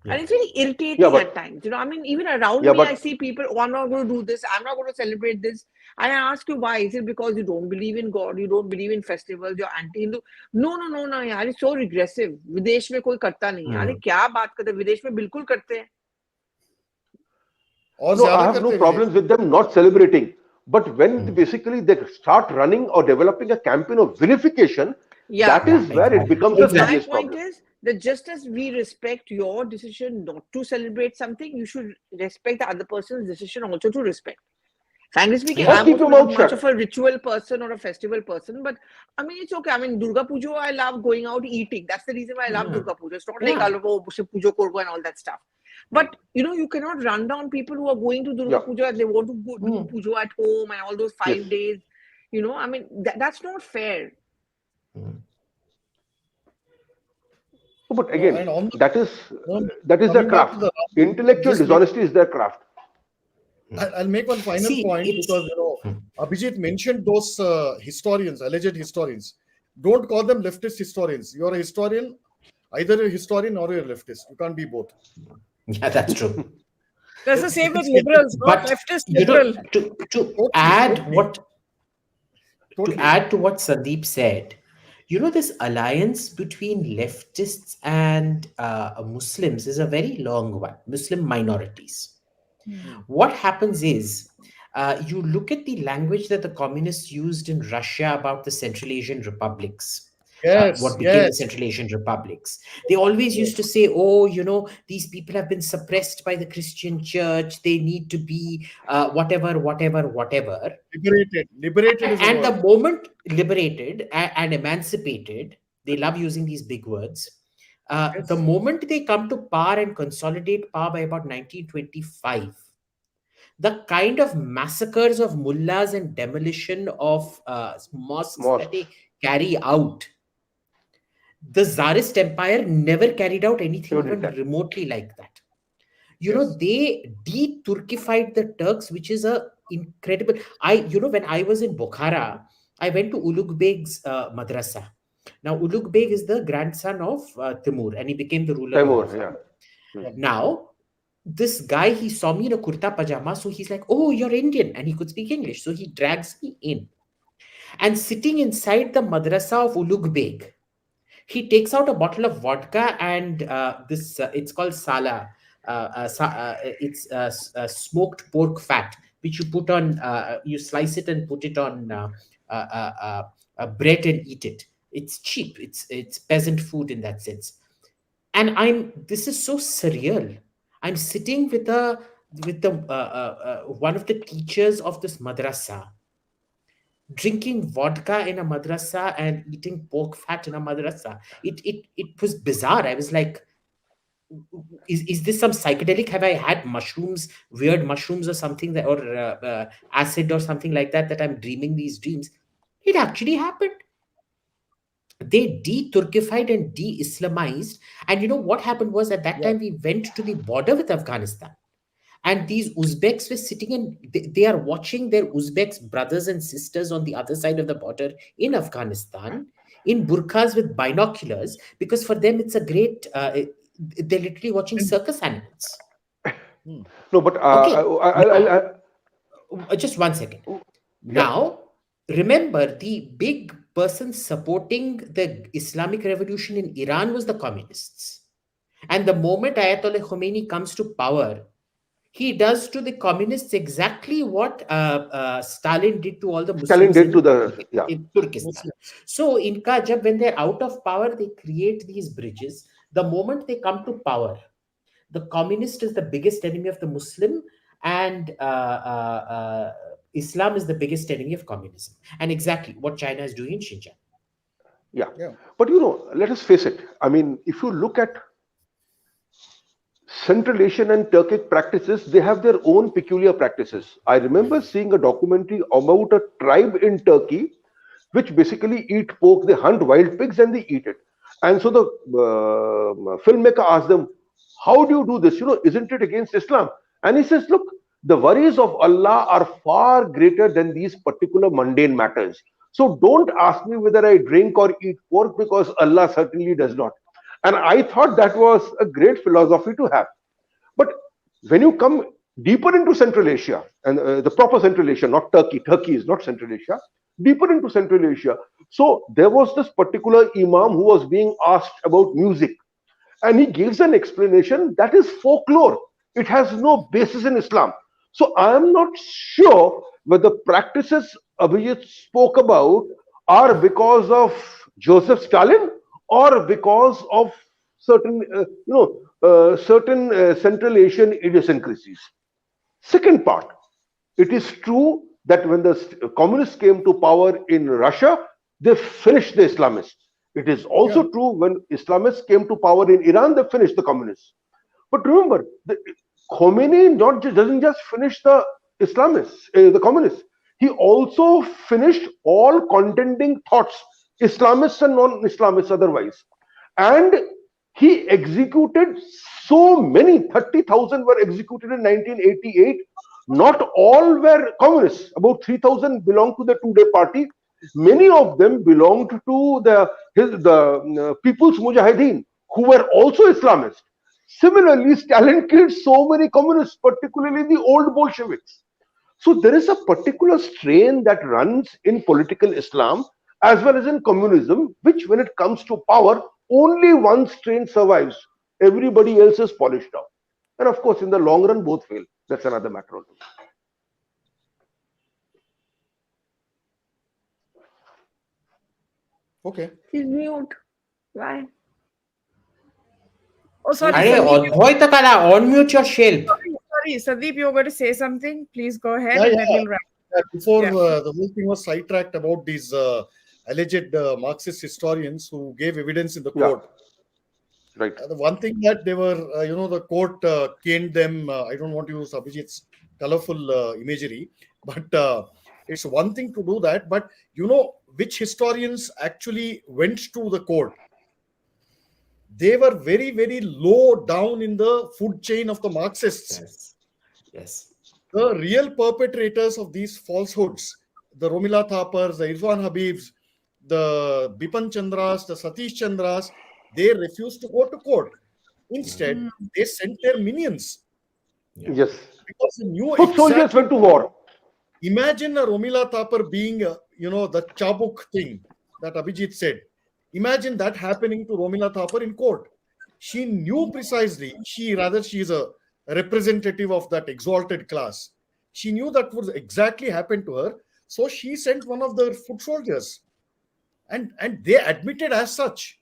And it's really irritating Yeah, but at times. You know, I mean, even around yeah, me, I but see people, oh, I'm not going to do this. I'm not going to celebrate this. And I ask you why. Is it because you don't believe in God? You don't believe in festivals? You're anti-Hindu? No, यार. It's so regressive. विदेश में कोई करता नहीं. अरे क्या बात करते? विदेश में बिल्कुल करते हैं. और no, I ज्यादा have no करते हैं problems with them not celebrating. But when basically they start running or developing a campaign of vilification, Yeah. that is where it becomes a So my serious point problem. is that just as we respect your decision not to celebrate something, you should respect the other person's decision also to respect. Frankly speaking, Or I'm keep also your not mouth much shut. of a ritual person or a festival person, but I mean, it's okay. I mean, Durga Puja, I love going out eating. That's the reason why I love Durga Puja. It's not like I'll go Puja Korbo and all that stuff. But you know, you cannot run down people who are going to Durga Yeah. Puja and they want to go do puja at home and all those 5 Yes. days. You know, I mean, that's not fair. But No, again, and on that is their coming back to craft. the Intellectual just make, dishonesty is their craft. I'll make one final See, point it's because Abhijit mentioned those historians, alleged historians. Don't call them leftist historians. You're a historian, either a historian or you're a leftist. You can't be both. yeah, that's true. That's the same with liberals, no? But Leftist you know, liberal. to add what Totally. to add to what Sandeep said, you know, this alliance between leftists and Muslims is a very long one. Muslim minorities. What happens is, you look at the language that the communists used in Russia about the Central Asian republics. Yes, What became the yes. Central Asian republics. They always used to say, oh, you know, these people have been suppressed by the Christian church. They need to be whatever. Liberated is a And the word. moment liberated and emancipated, they love using these big words. The Yes. moment they come to power and consolidate power by about 1925, the kind of massacres of mullahs and demolition of mosques that Mosques. they carry out, the Tsarist Empire never carried out anything Never did even that. remotely like that. You know, Yes. they de-Turkified the Turks, which is a incredible. When I was in Bukhara, I went to Ulugh Beg's madrasa. Now, Ulugh Beg is the grandson of Timur, and he became the ruler of Timur, Bukhara. yeah. Now, this guy, he saw me in a kurta pajama, so he's like, "Oh, you're Indian," and he could speak English, so he drags me in, and sitting inside the madrasa of Ulugh Beg, he takes out a bottle of vodka and this it's called sala. It's smoked pork fat, which you put on, you slice it and put it on bread and eat it. It's cheap. It's peasant food in that sense. And this is so surreal. I'm sitting with the one of the teachers of this madrasa, drinking vodka in a madrasa and eating pork fat in a madrasa. It was bizarre. I was like, is this some psychedelic? Have I had mushrooms, weird mushrooms or something, that, or acid or something like that I'm dreaming these dreams? It actually happened. They de-Turkified and de-Islamized. And you know what happened was, at that time we went to the border with Afghanistan. And these Uzbeks were sitting and they are watching their Uzbeks brothers and sisters on the other side of the border in Afghanistan in burqas with binoculars, because for them it's a great, they're literally watching circus animals. No, but Okay. I Just 1 second. yeah. Now, remember, the big person supporting the Islamic revolution in Iran was the communists. And the moment Ayatollah Khomeini comes to power, he does to the communists exactly what Stalin did to all the Stalin Muslims did to the, yeah. in Turkestan. So in Kajab, when they're out of power, they create these bridges. The moment they come to power, the communist is the biggest enemy of the Muslim, and Islam is the biggest enemy of communism. And exactly what China is doing in Xinjiang. Yeah. Yeah. But let us face it. I mean, if you look at Central Asian and Turkic practices, they have their own peculiar practices. I remember seeing a documentary about a tribe in Turkey which basically eat pork. They hunt wild pigs and they eat it. And so the filmmaker asked them, how do you do this? Isn't it against Islam? And he says, look, the worries of Allah are far greater than these particular mundane matters. So don't ask me whether I drink or eat pork, because Allah certainly does not. And I thought that was a great philosophy to have. But when you come deeper into Central Asia, and the proper Central Asia, not Turkey, Turkey is not Central Asia, deeper into Central Asia. So there was this particular Imam who was being asked about music, and he gives an explanation that is folklore. It has no basis in Islam. So I am not sure whether the practices Abhijit spoke about are because of Joseph Stalin or because of certain, Central Asian idiosyncrasies. Second part, it is true that when the communists came to power in Russia, they finished the Islamists. It is also true when Islamists came to power in Iran, they finished the communists. But remember, Khomeini doesn't just finish the Islamists, the communists. He also finished all contending thoughts, Islamists and non-Islamists otherwise. And he executed so many, 30,000 were executed in 1988. Not all were communists. About 3,000 belonged to the two-day party. Many of them belonged to the People's Mujahideen, who were also Islamists. Similarly, Stalin killed so many communists, particularly the old Bolsheviks. So there is a particular strain that runs in political Islam as well as in communism, which when it comes to power, only one strain survives. Everybody else is polished out. And of course, in the long run, both fail. That's another matter altogether. Okay. He's mute. Why? Oh, sorry, Arey, Sandeep. Odbhoy takala, unmute your shelf. Sorry, Sandeep, you were going to say something. Please go ahead, Yeah, and then yeah. we'll wrap. Before Yeah. the whole thing was sidetracked about these alleged Marxist historians who gave evidence in the court. Right. The one thing that they were, the court caned them. I don't want to use Abhijit's colorful imagery, but it's one thing to do that. But which historians actually went to the court? They were very, very low down in the food chain of the Marxists. Yes. The real perpetrators of these falsehoods, the Romila Thapars, the Irfan Habibs, the Bipan Chandras, the Satish Chandras, they refused to go to court. Instead, they sent their minions. Yes. Because they knew Foot soldiers went to war. Imagine a Romila Thapar being, the Chabuk thing that Abhijit said. Imagine that happening to Romila Thapar in court. She knew precisely, she is a representative of that exalted class. She knew that would exactly happen to her. So she sent one of the foot soldiers. And they admitted as such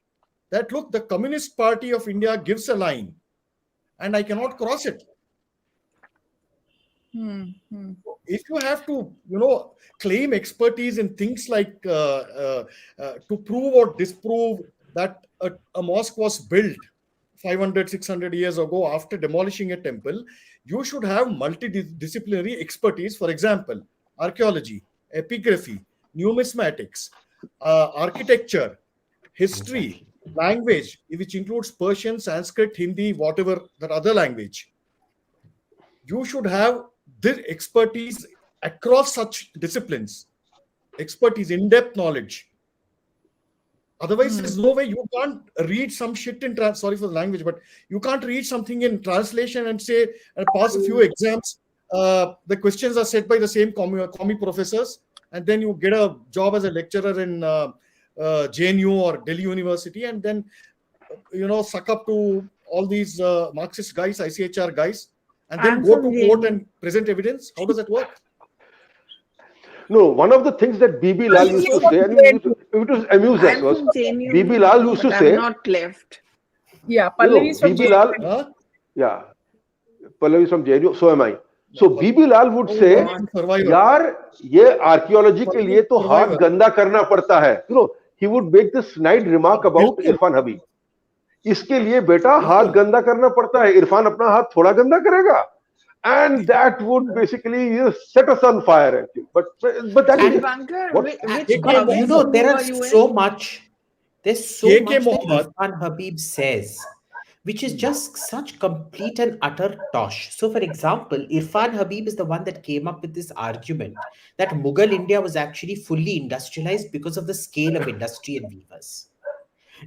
that, look, the Communist Party of India gives a line and I cannot cross it. If you have to, claim expertise in things like to prove or disprove that a mosque was built 500, 600 years ago after demolishing a temple, you should have multidisciplinary expertise. For example, archaeology, epigraphy, numismatics, architecture, history, language, which includes Persian, Sanskrit, Hindi, whatever that other language. You should have this expertise across such disciplines, expertise, in-depth knowledge. Otherwise, there's no way. You can't read some shit in sorry for the language, but you can't read something in translation and say and pass a few exams. The questions are set by the same commie professors, and then you get a job as a lecturer in JNU or Delhi University, and then suck up to all these Marxist guys, ICHR guys, and then I'm go from to court JNU. and present evidence? How does that work? No, one of the things that BB Lal used to say, and it was amuse us, I'm was from JNU, BB Lal used but to I'm say, not left. Yeah, Pallavi's from BB Lal, Huh? yeah, Pallavi from JNU, so am I. So Yeah, BB Lal would Oh say, God. survivor. यार ये archaeology के लिए तो हाथ Survivor. गंदा करना पड़ता है. He would make this snide remark about बिल्कुल. इरफान हबीब. इसके लिए बेटा हाथ बिल्कुल. गंदा करना पड़ता है. इरफान अपना हाथ थोड़ा गंदा करेगा. And that would basically set us on fire, actually. But that is Dipankar, what. which And which there school are were you in? so much. There's so KK much that Mohammed. Irfan Habib says, which is just such complete and utter tosh. So, for example, Irfan Habib is the one that came up with this argument that Mughal India was actually fully industrialized because of the scale of industry and weavers.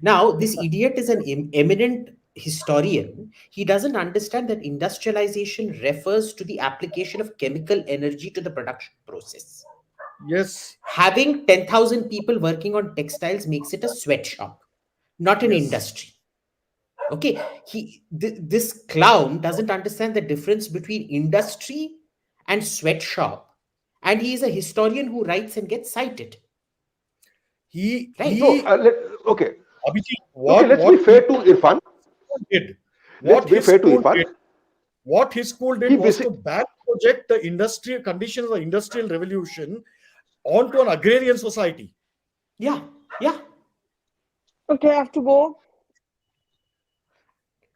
Now, this idiot is an eminent historian. He doesn't understand that industrialization refers to the application of chemical energy to the production process. Yes. Having 10,000 people working on textiles makes it a sweatshop, not an Yes. industry. Okay, this clown doesn't understand the difference between industry and sweatshop, and he is a historian who writes and gets cited. He Right. No, okay. Abhijit, Okay, let's be fair to Irfan. did. Let's be fair to Irfan. What his school did He was to basic- back project the industrial conditions of the industrial revolution onto an agrarian society. Yeah, yeah. Okay, I have to go.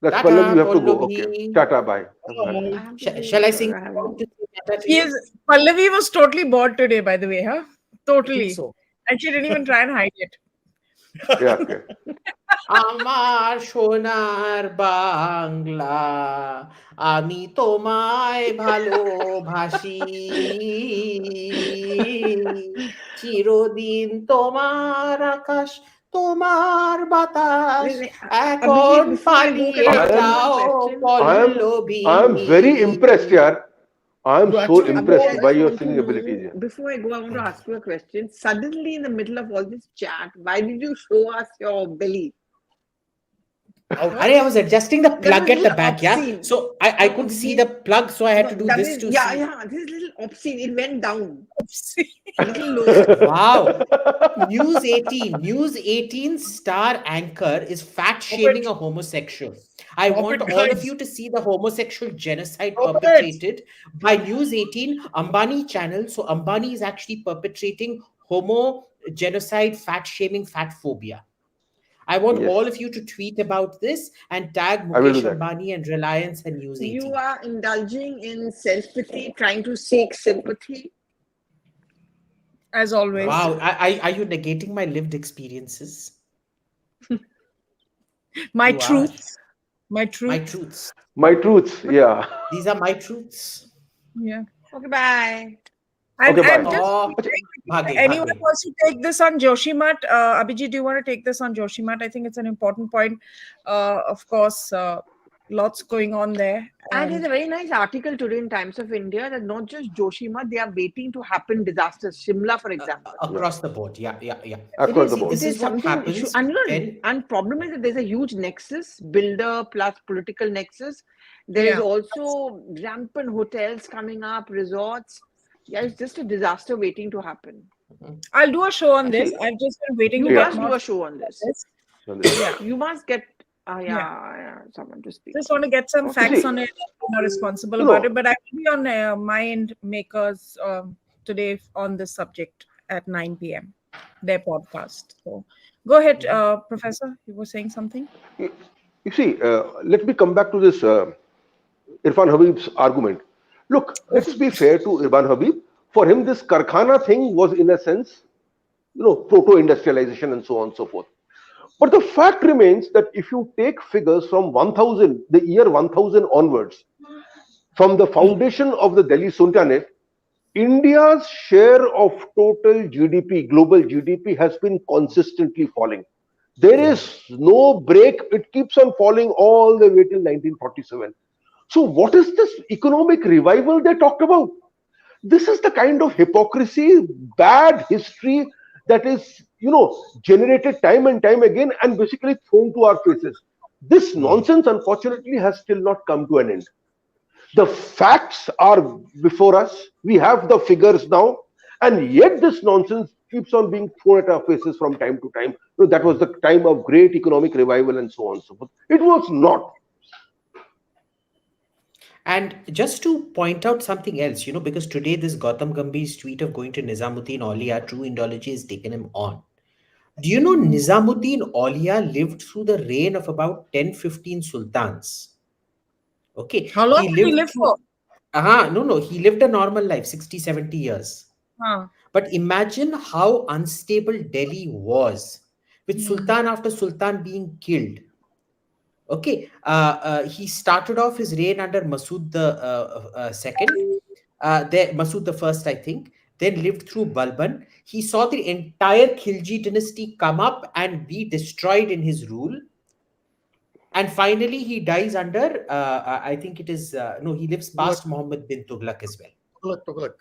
That's Tata, Pallavi, you have to go. Pallavi. Okay. Tata, bye. I have to Shall I go. sing? I have a- He is Pallavi was totally bored today, by the way, huh? Totally. So And she didn't even try and hide it. Yeah, okay. আমার সোনার বাংলা আমি তোমায় ভালোবাসি চিরদিন তোমার আকাশ তোমার বাতাস এখন Abhijit, before I go, can I পালিয়ে ask you যাও one question? I am very impressed, yaar. I am You so actually impressed Abhijit, I by just your want to singing know, abilities. Yeah. before I go, I want to ask you a question. Suddenly, in the middle of all this chat, why did you show us your belly? I was adjusting the plug was at the little back, yeah. obscene. So I couldn't see the plug, so I had to do that this is, to yeah, see. yeah. This is little obscene. It went down. See? A little lower. Wow. News 18 star anchor is fat shaming a homosexual. I Stop want it, all of guys. you to see the homosexual genocide Stop it. perpetrated by News 18 Ambani channel. So Ambani is actually perpetrating homo genocide, fat shaming, fat phobia. I want Yes. all of you to tweet about this and tag I will do Mukesh that. Ambani and Reliance and News 18. You are indulging in self-pity, trying to seek sympathy. As always. Wow, are you negating my lived experiences? My You are. truths. My My truths. truths. My truths, yeah. These are my truths. Yeah. Okay, bye. And, Okay, bye. and just Oh, bhage, anyone bhage. wants to take this on Joshimat? Abhijit, do you want to take this on Joshimat? I think it's an important point. Of course, lots going on there. And there's a very nice article today in Times of India that not just Joshimat, they are waiting to happen disasters. Shimla, for example. Across the board. Yeah. Across the board. This is what happens And, when and problem is that there's a huge nexus, builder plus political nexus. There is Yeah. also rampant hotels coming up, resorts. Yeah, it's just a disaster waiting to happen. I'll do a show on this. See, I've just been waiting You to get must more do a show on this. Yeah. You must get someone to speak. Just want to get some Okay. facts See, on it. I'm not responsible no. about it, but I will be on Mind Makers today on this subject at 9 p.m. Their podcast. So go ahead, Professor. You were saying something. You see, let me come back to this Irfan Habib's argument. Look, let's be fair to Irfan Habib. For him, this Karkhana thing was, in a sense, proto-industrialization and so on and so forth. But the fact remains that if you take figures from 1000, the year 1000 onwards, from the foundation of the Delhi Sultanate, India's share of total GDP, global GDP, has been consistently falling. There is no break. It keeps on falling all the way till 1947. So what is this economic revival they talked about? This is the kind of hypocrisy, bad history that is, generated time and time again and basically thrown to our faces. This nonsense, unfortunately, has still not come to an end. The facts are before us. We have the figures now, and yet this nonsense keeps on being thrown at our faces from time to time. That was the time of great economic revival and so on and so forth. It was not. And just to point out something else, because today this Gautam Gambhir's tweet of going to Nizamuddin Aulia, true Indology, has taken him on. Do you know Nizamuddin Aulia lived through the reign of about 10-15 sultans? Okay. How long He did he lived live through, for? no, he lived a normal life, 60, 70 years. Huh. But imagine how unstable Delhi was, with Sultan after Sultan being killed. Okay, he started off his reign under Masood the second, Masood the first, I think. Then lived through Balban. He saw the entire Khilji dynasty come up and be destroyed in his rule. And finally, he dies under, I think it is, no, he lives past Muhammad bin Tughlaq as well. Tughlaq.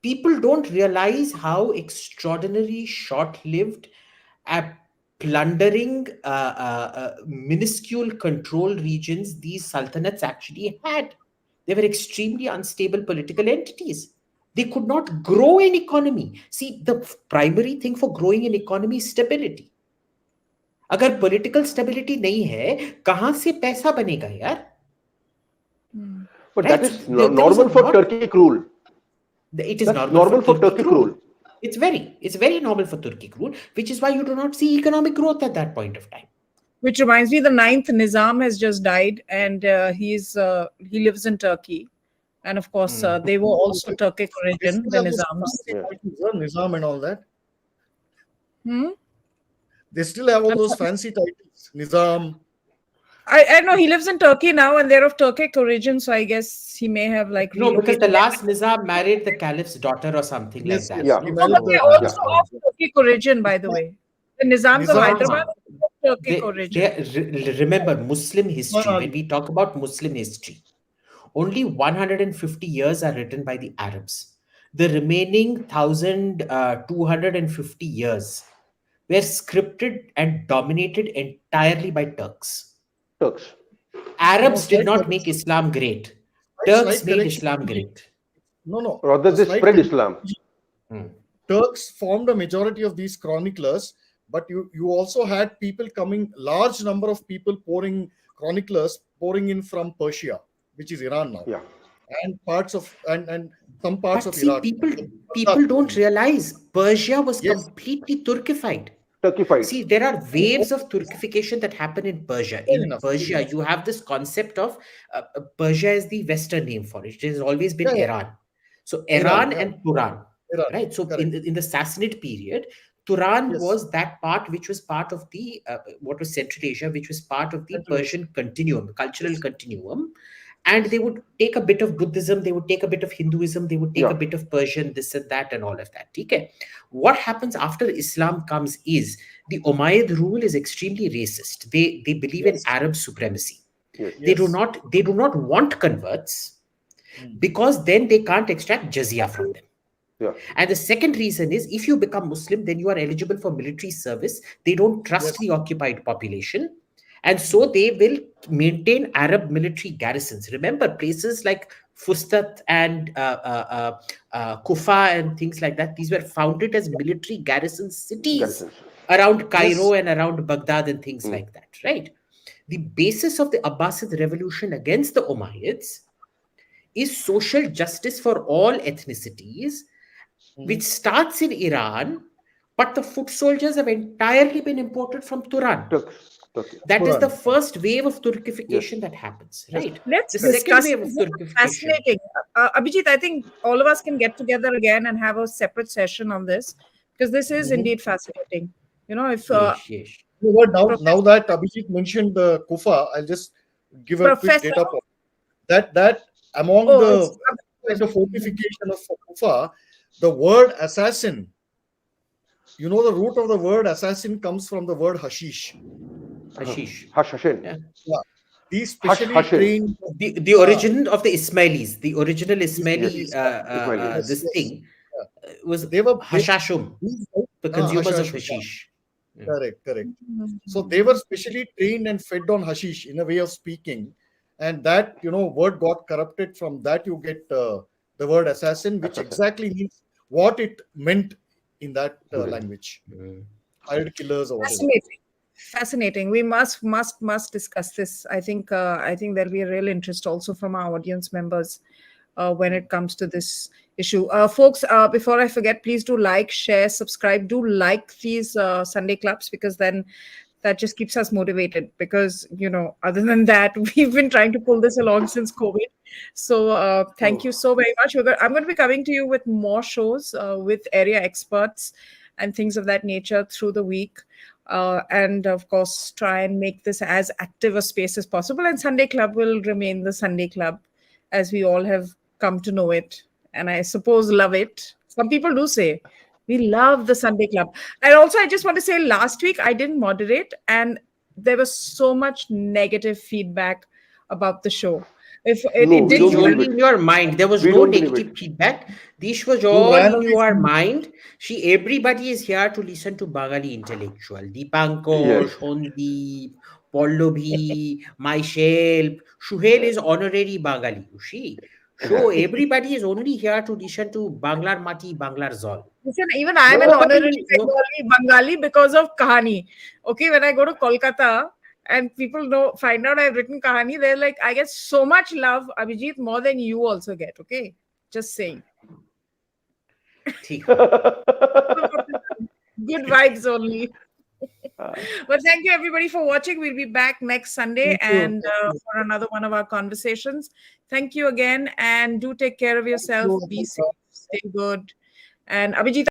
People don't realize how extraordinary, short-lived, plundering, minuscule control regions these sultanates actually had. They were extremely unstable political entities. They could not grow an economy. See, the primary thing for growing an economy is stability. अगर political stability नहीं है, कहाँ से पैसा बनेगा यार? But Right? that is There was normal for not- Turkic rule. It is That's normal for Turkic rule. It's very normal for Turkic rule, which is why you do not see economic growth at that point of time. Which reminds me, the 9th Nizam has just died, and he lives in Turkey. And of course, they were also Turkic origin, the Nizams. Nizam and all that. Hmm? They still have all those fancy titles. Nizam. I know he lives in Turkey now, and they're of Turkic origin, so I guess he may have like No, because relocated. the last Nizam married the caliph's daughter or something like Yes, that. yeah. he Oh, married but they're the- also of Turkic origin, by the way. The Nizams of Nizam- Hyderabad are of Turkic origin. Remember, Muslim history, No. when we talk about Muslim history, only 150 years are written by the Arabs. The remaining 1,250 years were scripted and dominated entirely by Turks. Turks. Arabs did slight not correction. make Islam great. Slight Turks made correction. Islam great. No. Rather, they Slight spread correction. Islam. Turks formed a majority of these chroniclers, but you also had people coming, large number of people chroniclers pouring in from Persia, which is Iran now, Yeah. and parts of and some parts But of see, Iraq. people don't realize Persia was Yes. completely Turkified. Turkified. See, there are waves of Turkification that happen in Persia. Fair In enough. Persia, you have this concept of Persia is the Western name for it. It has always been Yeah. Iran. So Iran yeah. and Turan, Iran, right? So correct. in the Sassanid period, Turan Yes. was that part which was part of the what was Central Asia, which was part of the Central Persian continuum, cultural continuum. And they would take a bit of Buddhism, they would take a bit of Hinduism, they would take Yeah. a bit of Persian, this and that, and all of that. Okay. What happens after Islam comes is the Umayyad rule is extremely racist. They believe in Yes. Arab supremacy. Yes. They do not want converts because then they can't extract jizya from them. Yeah. And the second reason is if you become Muslim, then you are eligible for military service. They don't trust the occupied population. And so they will maintain Arab military garrisons. Remember, places like Fustat and Kufa and things like that, these were founded as military garrison cities Garrisons. around Cairo and around Baghdad and things like that, right? The basis of the Abbasid revolution against the Umayyads is social justice for all ethnicities, which starts in Iran, but the foot soldiers have entirely been imported from Turan. Turks. That is Turan. the first wave of Turkification that happens, right? Let's The second discuss wave of this. Turkification. Fascinating. Abhijit, I think all of us can get together again and have a separate session on this, because this is indeed fascinating. If Yes. You know what, now that Abhijit mentioned the Kufa, I'll just give a quick Professor- data point. That among the fortification of Kufa, the word assassin, the root of the word assassin comes from the word hashish. Hashish. Hashin. Yeah. These specially Hashin. trained. The origin of the Ismailis, the original Ismaili, Ismailis. this thing was They were Hashashum, the consumers of Hashashum, hashish. Correct. So they were specially trained and fed on hashish, in a way of speaking, and that word got corrupted. From that you get the word assassin, which exactly means what it meant in that language. Hired killers or whatever. Fascinating. We must discuss this. I think there'll be a real interest also from our audience members when it comes to this issue. Folks, before I forget, please do like, share, subscribe. Do like these Sunday clubs, because then that just keeps us motivated. Because other than that, we've been trying to pull this along since COVID. So thank you so very much. I'm going to be coming to you with more shows with area experts and things of that nature through the week. And of course, try and make this as active a space as possible. And Sunday Club will remain the Sunday Club as we all have come to know it. And I suppose love it. Some people do say, we love the Sunday Club. And also, I just want to say, last week I didn't moderate, and there was so much negative feedback about the show. If it, No, it we didn't don't believe Only it. in your mind. There was We no don't believe negative it. feedback. This was You all ran in away your from mind. See, everybody is here to listen to Bengali intellectual. Dipankar, Yes. Sandeep, Pallavi, myself. Suhail is honorary Bengali, you see. So everybody is only here to listen to Banglar Mati, Banglar Zol. Listen, even I'm an honorary Bengali because of Kahani. Okay, when I go to Kolkata and people find out I've written Kahani, they're like, I get so much love, Abhijit, more than you also get. Okay, just saying. ठीक है. Good vibes only. Well, thank you everybody for watching. We'll be back next Sunday and for another one of our conversations. Thank you again, and do take care of yourself. Be safe, stay good. And Abhijit,